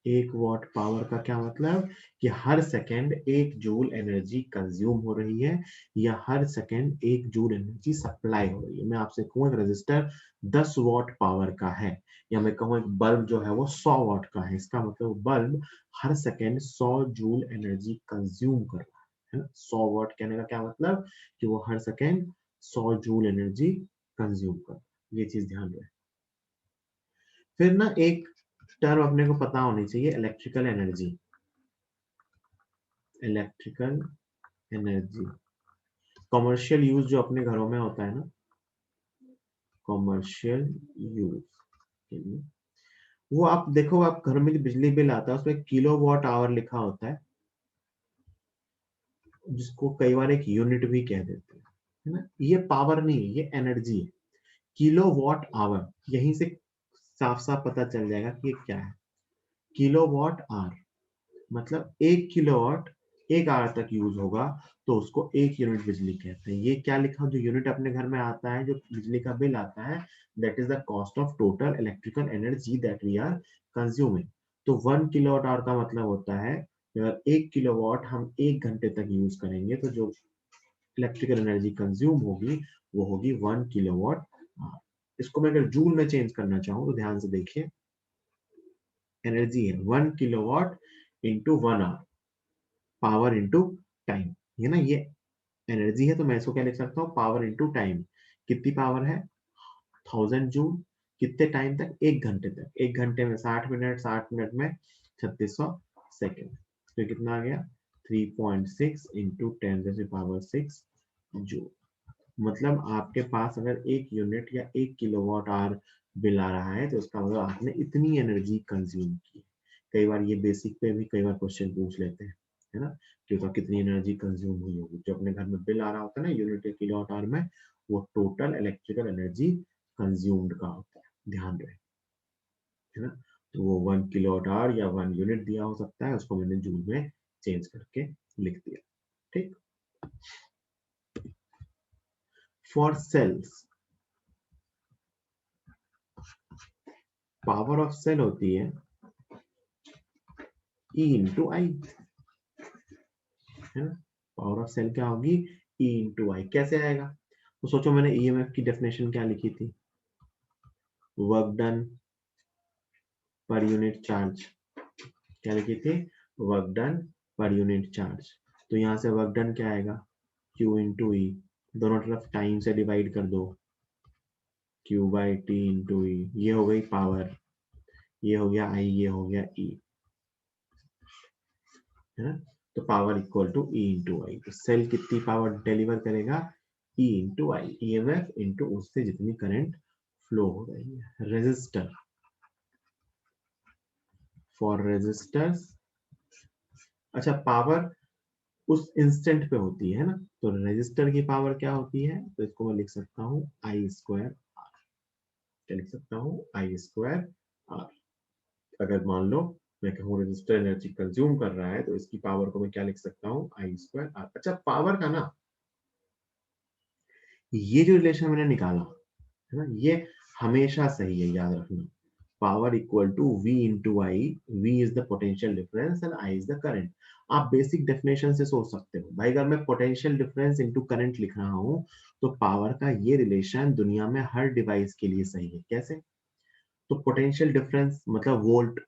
1 वॉट पावर का क्या मतलब? कि हर सेकेंड 1 जूल एनर्जी कंज्यूम हो रही है या हर सेकेंड 1 जूल एनर्जी सप्लाई हो रही है। मैं आपसे कहूँ एक रजिस्टर 10 वॉट पावर का है, या मैं कहूँ एक बल्ब जो है वो 100 वॉट का है, इसका मतलब बल्ब हर सेकेंड 100 जूल एनर्जी कंज्यूम कर रहा है ना? 100 वॉट कहने का क्या मतलब? कि वो हर सेकेंड 100 जूल एनर्जी कंज्यूम कर, ये चीज ध्यान रहे। फिर ना एक टर्म अपने को पता होनी चाहिए, electrical energy. Electrical energy commercial use जो अपने घरों में होता है ना, कॉमर्शियल यूज के लिए, वो आप देखो, आप घर में जो बिजली बिल आता है उसमें किलो वॉट आवर लिखा होता है, जिसको कई बार एक यूनिट भी कह देते हैं, है ना? ये पावर नहीं है, ये एनर्जी है। किलो वॉट आवर, यहीं से साफ साफ पता चल जाएगा कि ये क्या है। किलो वॉट आवर मतलब 1 किलोवाट 1 आवर तक यूज होगा, तो उसको 1 यूनिट बिजली कहते हैं। ये क्या लिखा, जो यूनिट अपने घर में आता है, जो बिजली का बिल आता है, that is the cost of total electrical energy that we are consuming. तो 1 किलोवाट आवर का मतलब होता है अगर 1 किलोवाट हम 1 घंटे तक यूज करेंगे तो जो इलेक्ट्रिकल एनर्जी कंज्यूम होगी वो होगी 1 किलोवाट आवर। इसको मैं अगर जूल में चेंज करना चाहूँ तो ध्यान से देखिए, एनर्जी है 1 kilowatt into 1 hour, power into time, है ना? ये एनर्जी है तो मैं इसको क्या लिख सकता हूँ? Power into time. कितनी पावर है? 1000 जूल। कितने टाइम तक? 1 घंटे तक। 1 घंटे में 60 मिनट, 60 मिनट में 3600 सेकेंड। तो ये कितना आ गया? 3.6 इंटू 10⁻⁶ जूल। मतलब आपके पास अगर 1 यूनिट या 1 किलोवाट आवर बिल आ रहा है तो उसका मतलब आपने इतनी एनर्जी कंज्यूम की। कई बार ये बेसिक पे भी कई बार क्वेश्चन पूछ लेते हैं, है ना? कि तो कितनी एनर्जी कंज्यूम हुई होगी। जो अपने घर में बिल आ रहा होता है ना यूनिट या किलोवाट आवर में, वो टोटल इलेक्ट्रिकल एनर्जी कंज्यूम्ड का होता है, ध्यान रहे, है ना? तो वो 1 किलोवाट आवर या 1 यूनिट दिया हो सकता है, उसको मैंने जूल में चेंज करके लिख दिया। ठीक। For cells, power of cell होती है E इंटू आई, है ना? पावर ऑफ सेल क्या होगी? E इंटू आई। कैसे आएगा? तो सोचो, मैंने ईएमएफ की डेफिनेशन क्या लिखी थी? Work done per unit charge. क्या लिखी थी? Work done per unit charge. तो यहाँ से वर्क डन क्या आएगा? Q इंटू ई, दोनों तरफ टाइम से डिवाइड कर दो, Q बाई टी इंटू ई। ये हो गई पावर, ये हो गया आई, ये हो गया ई, है ना? तो power equal to E into I. तो सेल कितनी पावर डिलीवर करेगा? E into I, EMF into उससे जितनी करंट फ्लो हो रही है। रेजिस्टर, फॉर रेजिस्टर्स, अच्छा पावर उस इंस्टेंट पे होती है ना, तो रेजिस्टर की पावर क्या होती है? तो इसको मैं लिख सकता हूँ आई स्क्वायर आर। क्या लिख सकता हूँ? आई स्क्वायर आर। अगर मान लो मैं कहूँ रेजिस्टर एनर्जी कंज्यूम कर रहा है तो इसकी पावर को मैं क्या लिख सकता हूँ? आई स्क्वायर आर। अच्छा पावर का ना ये जो रिलेशन मैंने निकाला है ना, ये हमेशा सही है, याद रखना। Power equal to V into I, V is the potential difference and I is the current. आप बेसिक डेफिनेशन से सोच सकते हो भाई, अगर मैं पोटेंशियल डिफरेंस इंटू करंट लिख रहा हूं तो पावर का ये रिलेशन दुनिया में हर डिवाइस के लिए सही है। कैसे? तो पोटेंशियल डिफरेंस मतलब वोल्ट,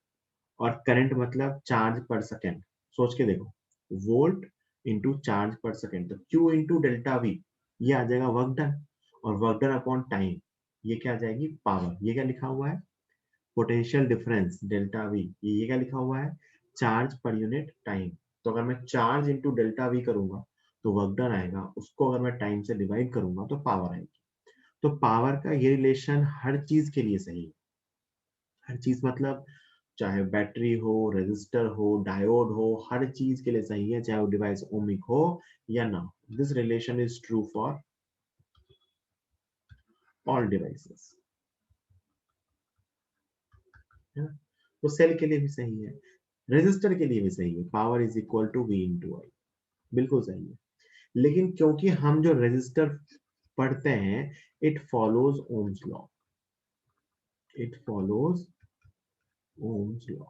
और करंट मतलब चार्ज पर सेकेंड। सोच के देखो, वोल्ट इंटू चार्ज पर सेकेंड, तो Q इंटू डेल्टा वी, ये आ जाएगा वर्क डन, और वर्क डन अपॉन टाइम, ये क्या आ जाएगी? पावर। ये क्या लिखा हुआ है? पोटेंशियल डिफरेंस डेल्टा वी, ये क्या लिखा हुआ है? Charge per unit time. तो अगर मैं चार्ज इंटू डेल्टा वी करूंगा तो वर्क डन आएगा, उसको अगर मैं टाइम से डिवाइड करूंगा तो पावर आएगी। तो पावर का ये रिलेशन हर चीज के लिए सही है। हर चीज मतलब चाहे बैटरी हो, रेजिस्टर हो, डायोड हो, हर चीज के लिए सही है, चाहे वो डिवाइस ओमिक हो या ना। This relation is true for all devices, है ना? तो सेल के लिए भी सही है, रेजिस्टर के लिए भी सही है, power is equal to V into I, बिल्कुल सही है। लेकिन क्योंकि हम जो रेजिस्टर पढ़ते हैं, it follows Ohm's law, it follows Ohm's law.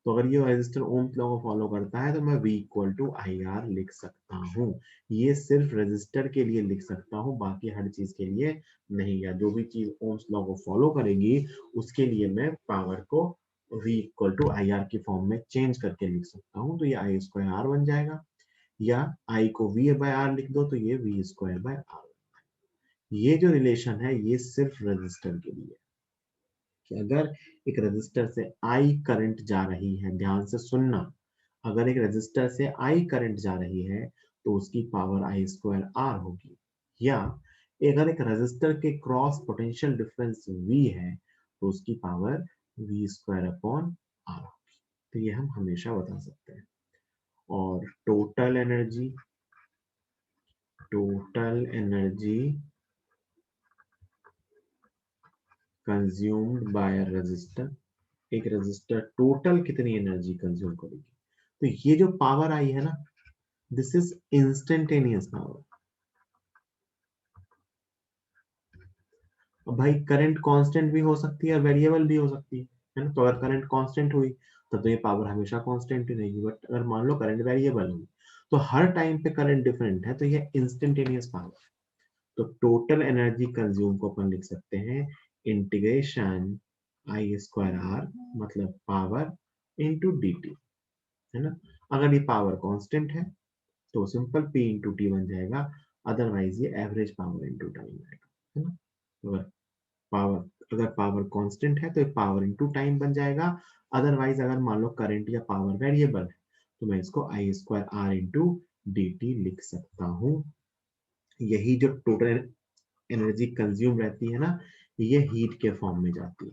तो अगर ये रेजिस्टर ओम्स लॉ को फॉलो करता है तो मैं V equal to I R लिख सकता हूँ। ये सिर्फ रेजिस्टर के लिए लिख सकता हूँ, बाकी हर चीज के लिए नहीं। या जो भी चीज ओम्स लॉ को फॉलो करेगी उसके लिए मैं पावर को V equal to I R की फॉर्म में चेंज करके लिख सकता हूँ। तो ये आई स्क्वायर आर बन जाएगा, या आई को V बाय आर लिख दो तो ये V स्क्वायर बाय आर। ये जो रिलेशन है ये सिर्फ रेजिस्टर के लिए, कि अगर एक रेजिस्टर से आई करंट जा रही है, ध्यान से सुनना, अगर एक रेजिस्टर से आई करंट जा रही है तो उसकी पावर आई स्क्वायर आर होगी। या अगर एक रेजिस्टर के क्रॉस पोटेंशियल डिफरेंस V है तो उसकी power V square upon R होगी। तो ये हम हमेशा बता सकते हैं। और total energy consumed by resistor, एक रेजिस्टर टोटल कितनी एनर्जी कंज्यूम करेगी। तो ये जो पावर आई है ना, दिस इज इंस्टेंटेनियस पावर। अब भाई करंट कांस्टेंट भी हो सकती है और वेरिएबल भी हो सकती है ना। तो अगर करंट कांस्टेंट हुई तब तो ये पावर हमेशा कांस्टेंट ही रहेगी, बट अगर मान लो करंट वेरिएबल हुई तो हर टाइम पे करंट डिफरेंट है, तो ये इंस्टेंटेनियस पावर। तो टोटल एनर्जी कंज्यूम को अपन लिख सकते हैं इंटीग्रेशन आई स्क्वायर आर, मतलब पावर इंटू डी टी, है ना। अगर ये पावर कांस्टेंट है तो सिंपल P इंटू टी बन जाएगा, अदरवाइज ये एवरेज पावर इंटू टाइम आएगा, है ना। अगर पावर कांस्टेंट है तो ये पावर इंटू टाइम बन जाएगा। अदरवाइज अगर मान लो करंट या पावर वेरिएबल है तो मैं इसको I square R into D T लिख सकता हूँ। यही जो टोटल एनर्जी कंज्यूम रहती है ना, ये हीट के फॉर्म में जाती है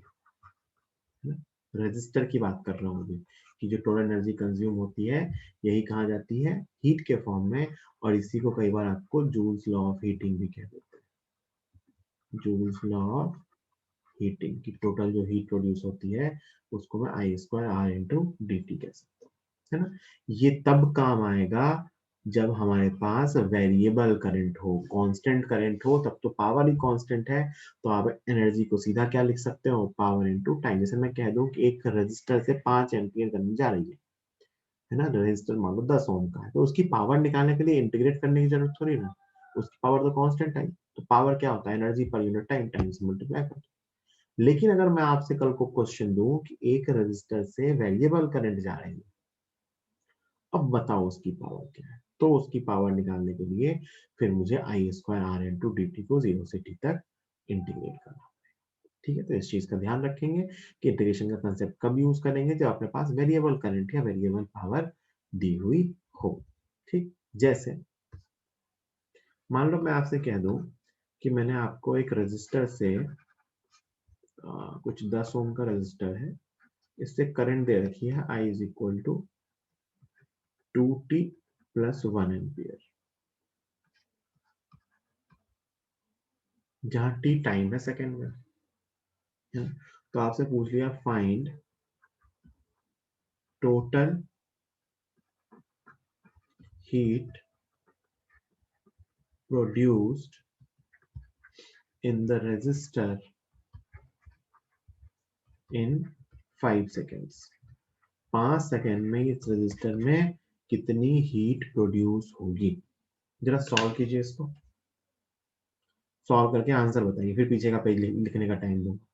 ना। रजिस्टर की बात कर रहा हूँ अभी, कि जो टोटल एनर्जी कंज्यूम होती है यही कहाँ जाती है? हीट के फॉर्म में। और इसी को कई बार आपको जूल्स लॉ ऑफ हीटिंग भी कह देते हैं। जूल्स लॉ ऑफ हीटिंग की टोटल जो हीट प्रोड्यूस होती है उसको मैं I square R into D T कह सकता हूँ, है ना। ये तब काम आएगा जब हमारे पास वेरिएबल करंट हो, कांस्टेंट करंट हो, तब तो पावर ही कांस्टेंट है। तो आप एनर्जी को सीधा क्या लिख सकते हो? Power into time. जैसे मैं कह दूं कि एक रजिस्टर से 5 एम्पियर करंट जा रही है ना, रजिस्टर मान लो 10 ओम का है, तो उसकी पावर निकालने के लिए इंटीग्रेट करने की जरूरत थोड़ी ना, उसकी पावर तो कांस्टेंट है। तो पावर क्या होता है? Energy per unit time, time से मल्टीप्लाई कर। लेकिन अगर मैं आपसे कल को क्वेश्चन दूं कि एक रजिस्टर से वेरिएबल करंट जा रही है, अब बताओ उसकी पावर क्या है, तो उसकी पावर निकालने के लिए फिर मुझे I square R into D T को 0 से t तक इंटीग्रेट करना। ठीक है, तो इस चीज का ध्यान रखेंगे कि इंटीग्रेशन का कंसेप्ट कब यूज करेंगे? जब अपने पास वेरिएबल करंट या वेरिएबल पावर दी हुई हो। ठीक, जैसे मान लो मैं आपसे कह दूं कि मैंने आपको एक रजिस्टर से कुछ 10 ओम का रजिस्टर है, इससे करंट दे रखी है I is equal to 2t plus 1 ampere, जहां t टाइम है सेकेंड में, है ना? तो आपसे पूछ लिया find total heat produced in the resistor in 5 seconds. 5 second में इस रेजिस्टर में कितनी हीट प्रोड्यूस होगी? जरा सॉल्व कीजिए इसको, सॉल्व करके आंसर बताइए, फिर पीछे का पेज लिखने का टाइम दूंगा।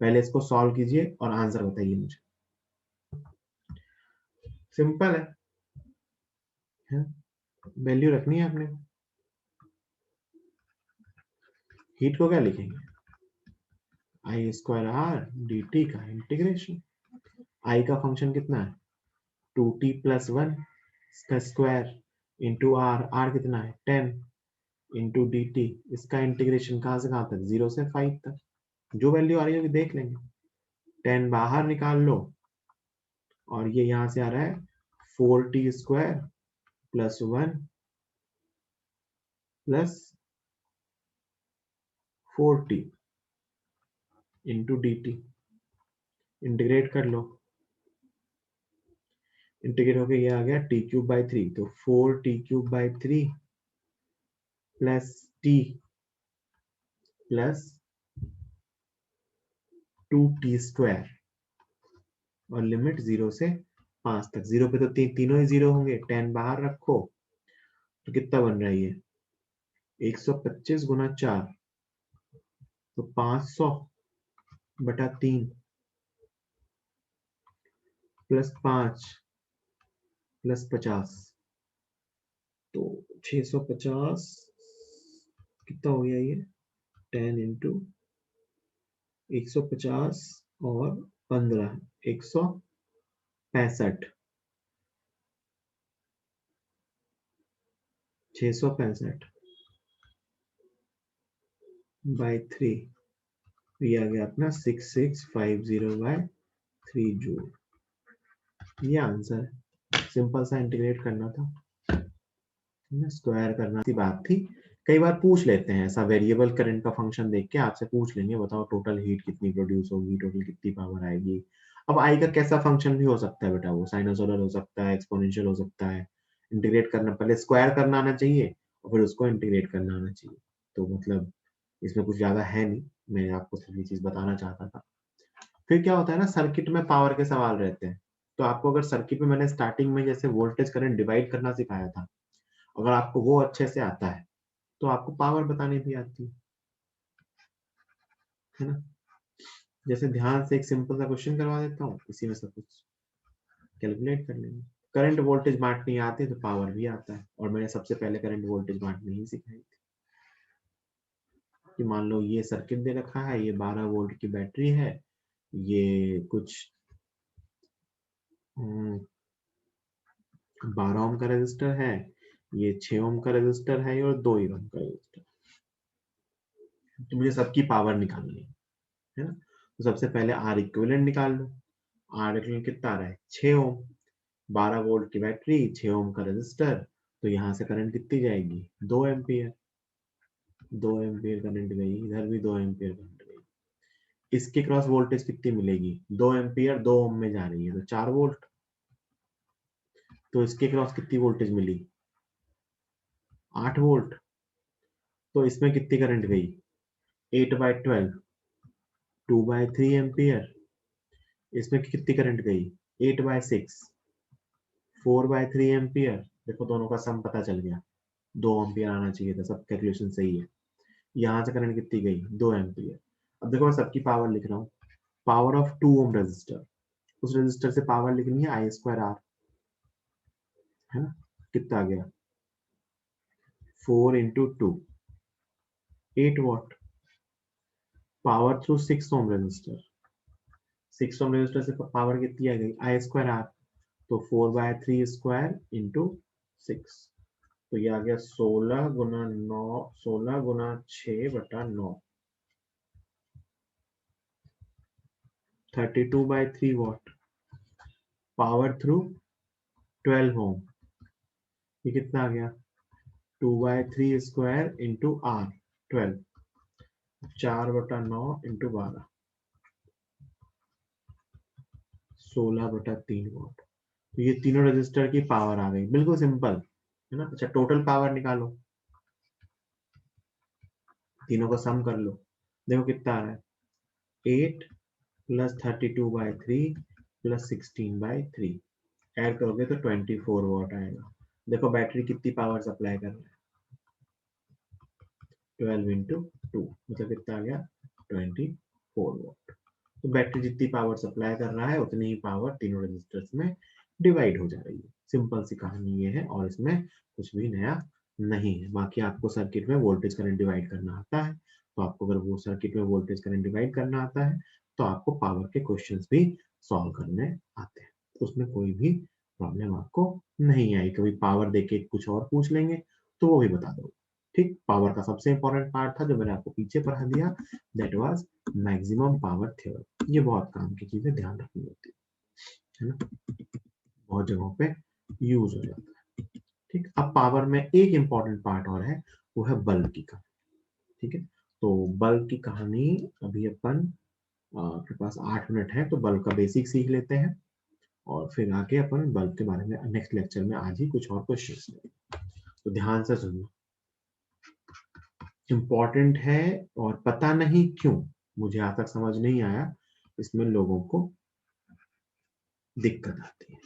पहले इसको सॉल्व कीजिए और आंसर बताइए मुझे। सिंपल है, वैल्यू रखनी है आपने। हीट को क्या लिखेंगे? आई स्क्वायर आर डी टी का इंटीग्रेशन। आई का फंक्शन कितना है? 2t प्लस 1 इसका स्क्वायर इंटू आर, आर कितना है? 10 इंटू डी टी। इसका इंटीग्रेशन कहाँ से कहाँ तक? 0 से 5 तक। जो वैल्यू आ रही होगी देख लेंगे। 10 बाहर निकाल लो और ये यहाँ से आ रहा है 4t square plus 1 plus 4t into D T. Integrate कर लो, इंटीग्रेट होके ये आ गया टी क्यूब बाई 3, तो 4t cube by 3 plus t plus 2t square और लिमिट 0 से 5 तक। 0 पे तो तीनों ही 0 होंगे, 10 बाहर रखो तो कितना बन रहा है ये? 125 गुना 4 तो 500 बटा 3 प्लस 5 प्लस 50 तो 650 कितना हो गया ये? 10 इंटू 150 और 15 165 665 बाई 3, ये आ गया अपना 6650 बाय 3 जूल। ये आंसर है। सिंपल सा इंटीग्रेट करना था, स्क्वायर करना थी, बात थी। कई बार पूछ लेते हैं ऐसा, वेरिएबल करंट का फंक्शन देख के आपसे पूछ लेंगे बताओ टोटल हीट कितनी प्रोड्यूस होगी, टोटल कितनी पावर आएगी। अब आई का कैसा फंक्शन भी हो सकता है बेटा, वो साइनसोइडल हो सकता है, एक्सपोनेंशियल हो सकता है। इंटीग्रेट करना, पहले स्क्वायर करना आना चाहिए और फिर उसको इंटीग्रेट करना आना चाहिए। तो मतलब इसमें कुछ ज्यादा है नहीं, मैं आपको सिर्फ ये चीज बताना चाहता था। फिर क्या होता है ना, सर्किट में पावर के सवाल रहते हैं। तो आपको अगर सर्किट में मैंने स्टार्टिंग में जैसे वोल्टेज करंट डिवाइड करना सिखाया था, अगर आपको वो अच्छे से आता है तो आपको पावर बतानी भी आती है ना। जैसे ध्यान से एक सिंपल सा क्वेश्चन करवा देता हूँ, इसी में सब कुछ कैलकुलेट कर लेंगे। करंट वोल्टेज बांटनी आती है तो पावर भी आता है, और मैंने सबसे पहले करंट वोल्टेज बांटनी ही सिखाई थी। कि मान लो ये सर्किट दे रखा है, ये 12 वोल्ट की बैटरी है, ये कुछ 12 ओम का रेजिस्टर है, ये 6 ओम का रेजिस्टर है और 2 ओम का रेजिस्टर। तो मुझे सबकी पावर निकालनी है ना। तो सबसे पहले आर इक्विवेलेंट निकाल लो। आर इक्विवेलेंट कितना आ रहा है? 6 ओम। 12 वोल्ट की बैटरी, 6 ओम का रेजिस्टर, तो यहाँ से करंट कितनी जाएगी? 2 एम्पियर। 2 एम्पियर करंट गई, इधर भी 2 एम्पियर करंट गई। इसके क्रॉस वोल्टेज कितनी मिलेगी? 2 एम्पियर 2 ओम में जा रही है तो 4 वोल्ट। तो इसके क्रॉस कितनी वोल्टेज मिली? 8 वोल्ट। तो इसमें कितनी करंट गई? 8/12 2/3 एम्पियर। इसमें कितनी करंट गई? 8/6 4/3 एम्पियर। देखो दोनों का सम पता चल गया, 2 एम्पियर आना चाहिए था, सब कैलकुलेशन सही है। यहाँ से करंट कितनी गई? 2 एम्पियर। अब देखो मैं सबकी पावर लिख रहा हूँ। पावर ऑफ 2 ओम रेजिस्टर, उस रेजिस्टर से पावर लिखनी है आई स्क्वायर आर, है ना। कितना आ गया? 4 into 2 8 watt. Power through 6 ohm resistor, 6 ohm resistor से पावर कितनी आ गई? आई स्क्वायर आर, तो 4/3 स्क्वायर इंटू 6, तो ये आ गया 16 गुना 9, 16 गुना 6/9, 32/3 वॉट। पावर थ्रू 12 ओम, ये कितना आ गया? 2/3 square into R 12, 4/9 into 12, 16/3 watt. तो ये तीनों रजिस्टर की पावर आ गई, बिल्कुल सिंपल है ना। अच्छा टोटल पावर निकालो, तीनों को सम कर लो। देखो कितना आ रहा है, 8 प्लस 32/3 प्लस 16/3, ऐड करोगे तो 24 वॉट आएगा। देखो बैटरी कितनी पावर सप्लाई कर रहा है, 12 इंटू 2 मतलब कितना आ गया, 24 वॉट। तो बैटरी जितनी पावर सप्लाई कर रहा है उतनी ही पावर तीनों रजिस्टर्स में डिवाइड हो जा रही है। सिंपल सी कहानी ये है, और इसमें कुछ भी नया नहीं है। बाकी आपको सर्किट में वोल्टेज करंट डिवाइड करना आता है, तो आपको अगर वो सर्किट में वोल्टेज करंट डिवाइड करना आता है तो आपको पावर के क्वेश्चंस भी सॉल्व करने आते हैं, उसमें कोई भी प्रॉब्लम आपको नहीं आई। कभी पावर देके कुछ और पूछ लेंगे तो वो भी बता दो। ठीक, पावर का सबसे इंपॉर्टेंट पार्ट था जो मैंने आपको पीछे पढ़ा दिया, that was maximum power theorem. ये बहुत काम की चीजें ध्यान रखनी होती है ना, बहुत जगहों पे यूज हो जाता है। ठीक, अब पावर में एक इंपॉर्टेंट पार्ट और है, वो है बल्ब की कहानी। ठीक है, तो बल्ब की कहानी अभी अपन के पास 8 मिनट है, तो बल्ब का बेसिक सीख लेते हैं और फिर आके अपन बल्ब के बारे में नेक्स्ट लेक्चर में आज ही कुछ और क्वेश्चंस लेंगे। तो ध्यान से सुनना, इम्पॉर्टेंट है, और पता नहीं क्यों मुझे आज तक समझ नहीं आया इसमें लोगों को दिक्कत आती है।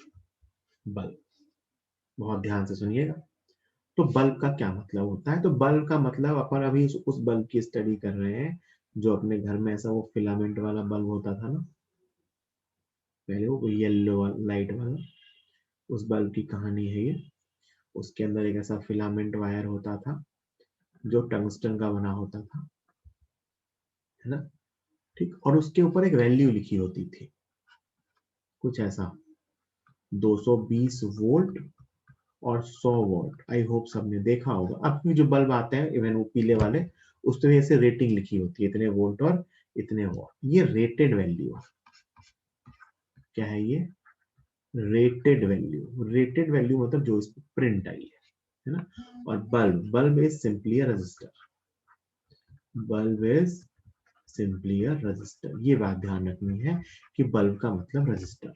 बल्ब, बहुत ध्यान से सुनिएगा। तो बल्ब का क्या मतलब होता है, तो बल्ब का मतलब अपन अभी उस बल्ब की स्टडी कर रहे हैं जो अपने घर में ऐसा वो फिलामेंट वाला बल्ब होता था ना, पहले वो येलो लाइट वाला, उस बल्ब की कहानी है ये। उसके अंदर एक ऐसा फिलामेंट वायर होता था जो टंगस्टन का बना होता था, है ना। ठीक, और उसके ऊपर एक वैल्यू लिखी होती थी, कुछ ऐसा 220 वोल्ट और 100 वोल्ट। आई होप सबने देखा होगा, अब भी जो बल्ब आते हैं इवन वो पीले वाले, उस पे ऐसे रेटिंग लिखी होती है, इतने वोल्ट और इतने वॉट। ये रेटेड वैल्यू है। क्या है ये, रेटेड वैल्यू। रेटेड वैल्यू मतलब जो इस पे प्रिंट आई है ना। और bulb, bulb is simply a resistor, bulb is simply a resistor. ये बात ध्यान रखनी है कि बल्ब का मतलब रजिस्टर,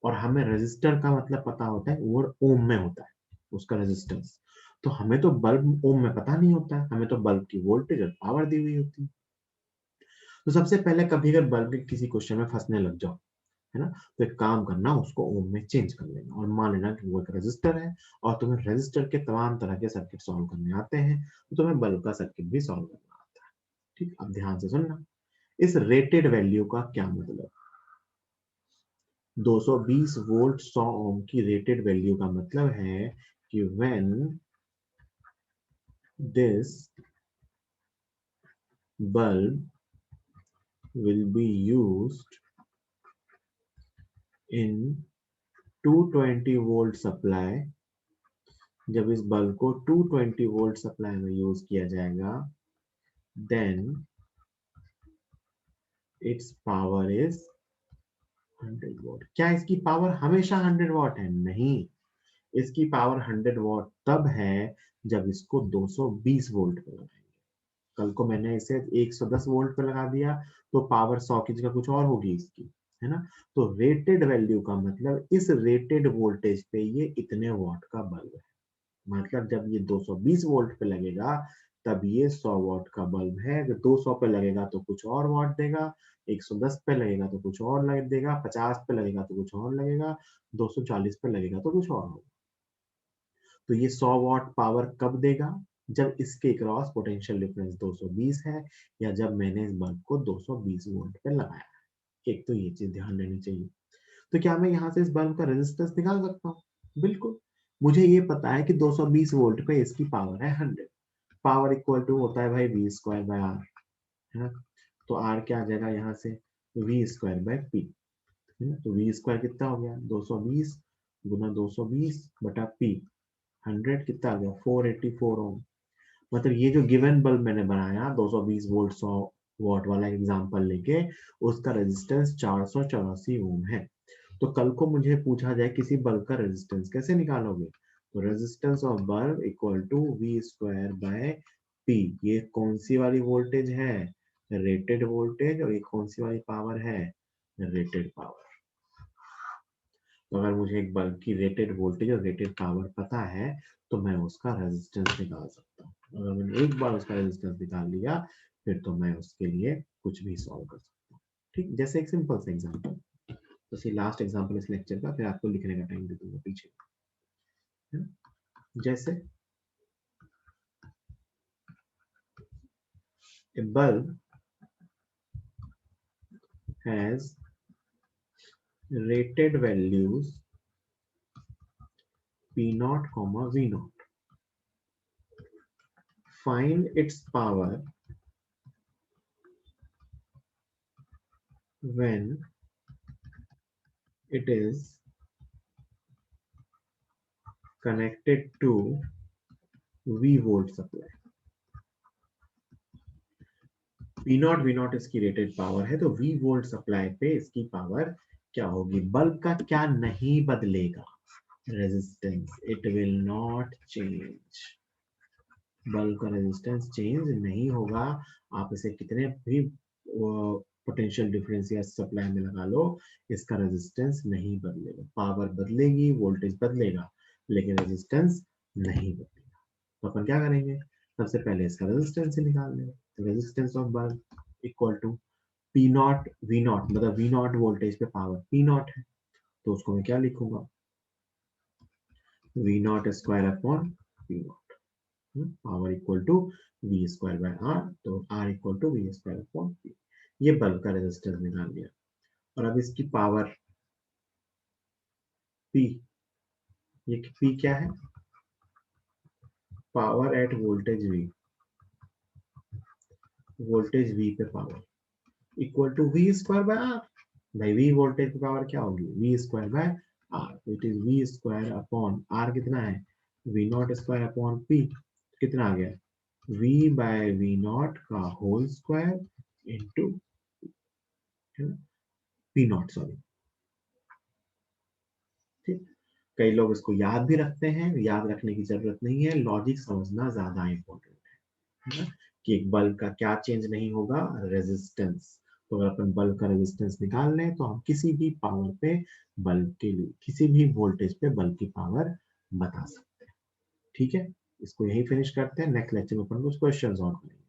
और हमें रजिस्टर का मतलब पता होता है, वो ओम में होता है उसका रेजिस्टेंस। तो हमें तो बल्ब ओम में पता नहीं होता है, हमें तो बल्ब की वोल्टेज और पावर दी हुई होती है। तो सबसे पहले कभी अगर बल्ब के किसी क्वेश्चन में फंसने लग जाओ, है ना, तो एक काम करना, उसको ओम में चेंज कर लेना और मान लेना कि वो एक रजिस्टर है, और तुम्हें रजिस्टर के तमाम तरह के सर्किट सॉल्व करने आते हैं, तो तुम्हें बल्ब का सर्किट भी सॉल्व करना आता है। ठीक, अब ध्यान से सुनना, इस रेटेड वैल्यू का क्या मतलब, 220 वोल्ट 100 ओम की रेटेड वैल्यू का मतलब है कि when this bulb will be used in 220 volt supply, जब इस बल्ब को 220 वोल्ट सप्लाई में यूज किया जाएगा, then it's power is 100 watt. क्या इसकी पावर हमेशा 100 वॉट है? नहीं, इसकी पावर 100 वॉट तब है जब इसको 220 वोल्ट पे लगाएंगे। कल को मैंने इसे 110 वोल्ट पे लगा दिया तो पावर 100 की जगह कुछ और होगी इसकी, है ना। तो रेटेड वैल्यू का मतलब इस रेटेड वोल्टेज पे ये इतने वॉट का बल्ब है, मतलब जब ये 220 वोल्ट पे लगेगा तब ये 100 वॉट का बल्ब है। अगर 200 पे लगेगा तो कुछ और वॉट देगा, 110 पे लगेगा तो कुछ और लाइट देगा, 50 पे लगेगा तो कुछ और लगेगा, 240 पे लगेगा तो कुछ और होगा। तो ये 100 वॉट पावर कब देगा, जब इसके क्रॉस पोटेंशियल डिफरेंस 220 है, या जब मैंने इस बल्ब को 220 वोल्ट पे लगाया है। एक तो ये चीज ध्यान रहनी चाहिए। तो क्या मैं यहाँ से इस बल्ब का रेजिस्टेंस निकाल सकता हूँ? बिल्कुल। मुझे ये पता है कि 220 वोल्ट पे इसकी पावर है 100। पावर इक्वल टू होता है भाई वी स्क्वायर बाय आर, है ना। तो आर क्या आ जाएगा यहाँ से, वी स्क्वायर बाय पी, है ना। तो वी स्क्वायर कितना हो गया, 220 गुना 220 बटा पी, 100 कितना आ गया, 484 ओम। मतलब ये जो गिवन बल्ब मैंने बनाया 220 वोल्ट 100 वॉट वाला एग्जांपल लेके, उसका रेजिस्टेंस 484 ओम है। तो कल को मुझे पूछा जाए किसी बल्ब का रेजिस्टेंस कैसे निकालोगे, तो resistance of bulb equal to V square by P. ये कौन सी वाली वोल्टेज है, रेटेड वोल्टेज, और ये कौन सी वाली पावर है, रेटेड पावर। तो अगर मुझे एक बल्ब की रेटेड वोल्टेज और रेटेड पावर पता है तो मैं उसका रेजिस्टेंस निकाल सकता हूँ। अगर मैंने एक बार उसका रेजिस्टेंस निकाल लिया फिर तो मैं उसके लिए कुछ भी सॉल्व कर सकता हूँ। ठीक, जैसे एक सिंपल सा एग्जांपल, तो लास्ट एग्जांपल इस लेक्चर का, फिर आपको लिखने का टाइम दे दूंगा पीछे, है ना? जैसे a bulb has rated values P0, V0. Find its power when it is connected to V volt supply. P0 V0 इसकी रेटेड पावर है, तो V वोल्ट सप्लाई पे इसकी पावर क्या होगी? बल्ब का क्या नहीं बदलेगा? Resistance, it will not change. Bulb का रेजिस्टेंस चेंज नहीं होगा, आप इसे कितने भी पोटेंशियल डिफरेंस या सप्लाई में लगा लो, इसका रेजिस्टेंस नहीं बदलेगा। पावर बदलेगी, वोल्टेज बदलेगा, लेकिन रेजिस्टेंस नहीं बदलेगा। तो अपन क्या करेंगे? सबसे पहले इसका रेजिस्टेंस ही निकाल लेंगे। तो resistance of bulb equal to P naught V naught, मतलब वी नॉट वोल्टेज पे पावर पी नॉट है, तो उसको मैं क्या लिखूंगा? V naught square upon P naught, power equal to V square by R, तो R equal to V square upon P. ये बल्ब का रेजिस्टेंस निकाल लिया। और अब इसकी पावर पी, ये पी क्या है? Power at voltage V, voltage V पे power equal to V square by R. भाई वी वोल्टेज पे पावर क्या होगी? V square by R, it is V square upon R कितना है? V naught square upon P, कितना आ गया? v बाय वी नॉट का whole square into P naught, sorry. ठीक, कई लोग इसको याद भी रखते हैं, याद रखने की जरूरत नहीं है, लॉजिक समझना ज्यादा इंपॉर्टेंट है ना? कि एक बल्ब का क्या चेंज नहीं होगा? रेजिस्टेंस। तो अगर अपन बल्ब का रेजिस्टेंस निकाल लें, तो हम किसी भी पावर पे बल्ब के लिए, किसी भी वोल्टेज पे बल्ब की पावर बता सकते हैं। ठीक है, इसको यही फिनिश करते हैं, नेक्स्ट लेक्चर में अपन कुछ क्वेश्चन और करेंगे।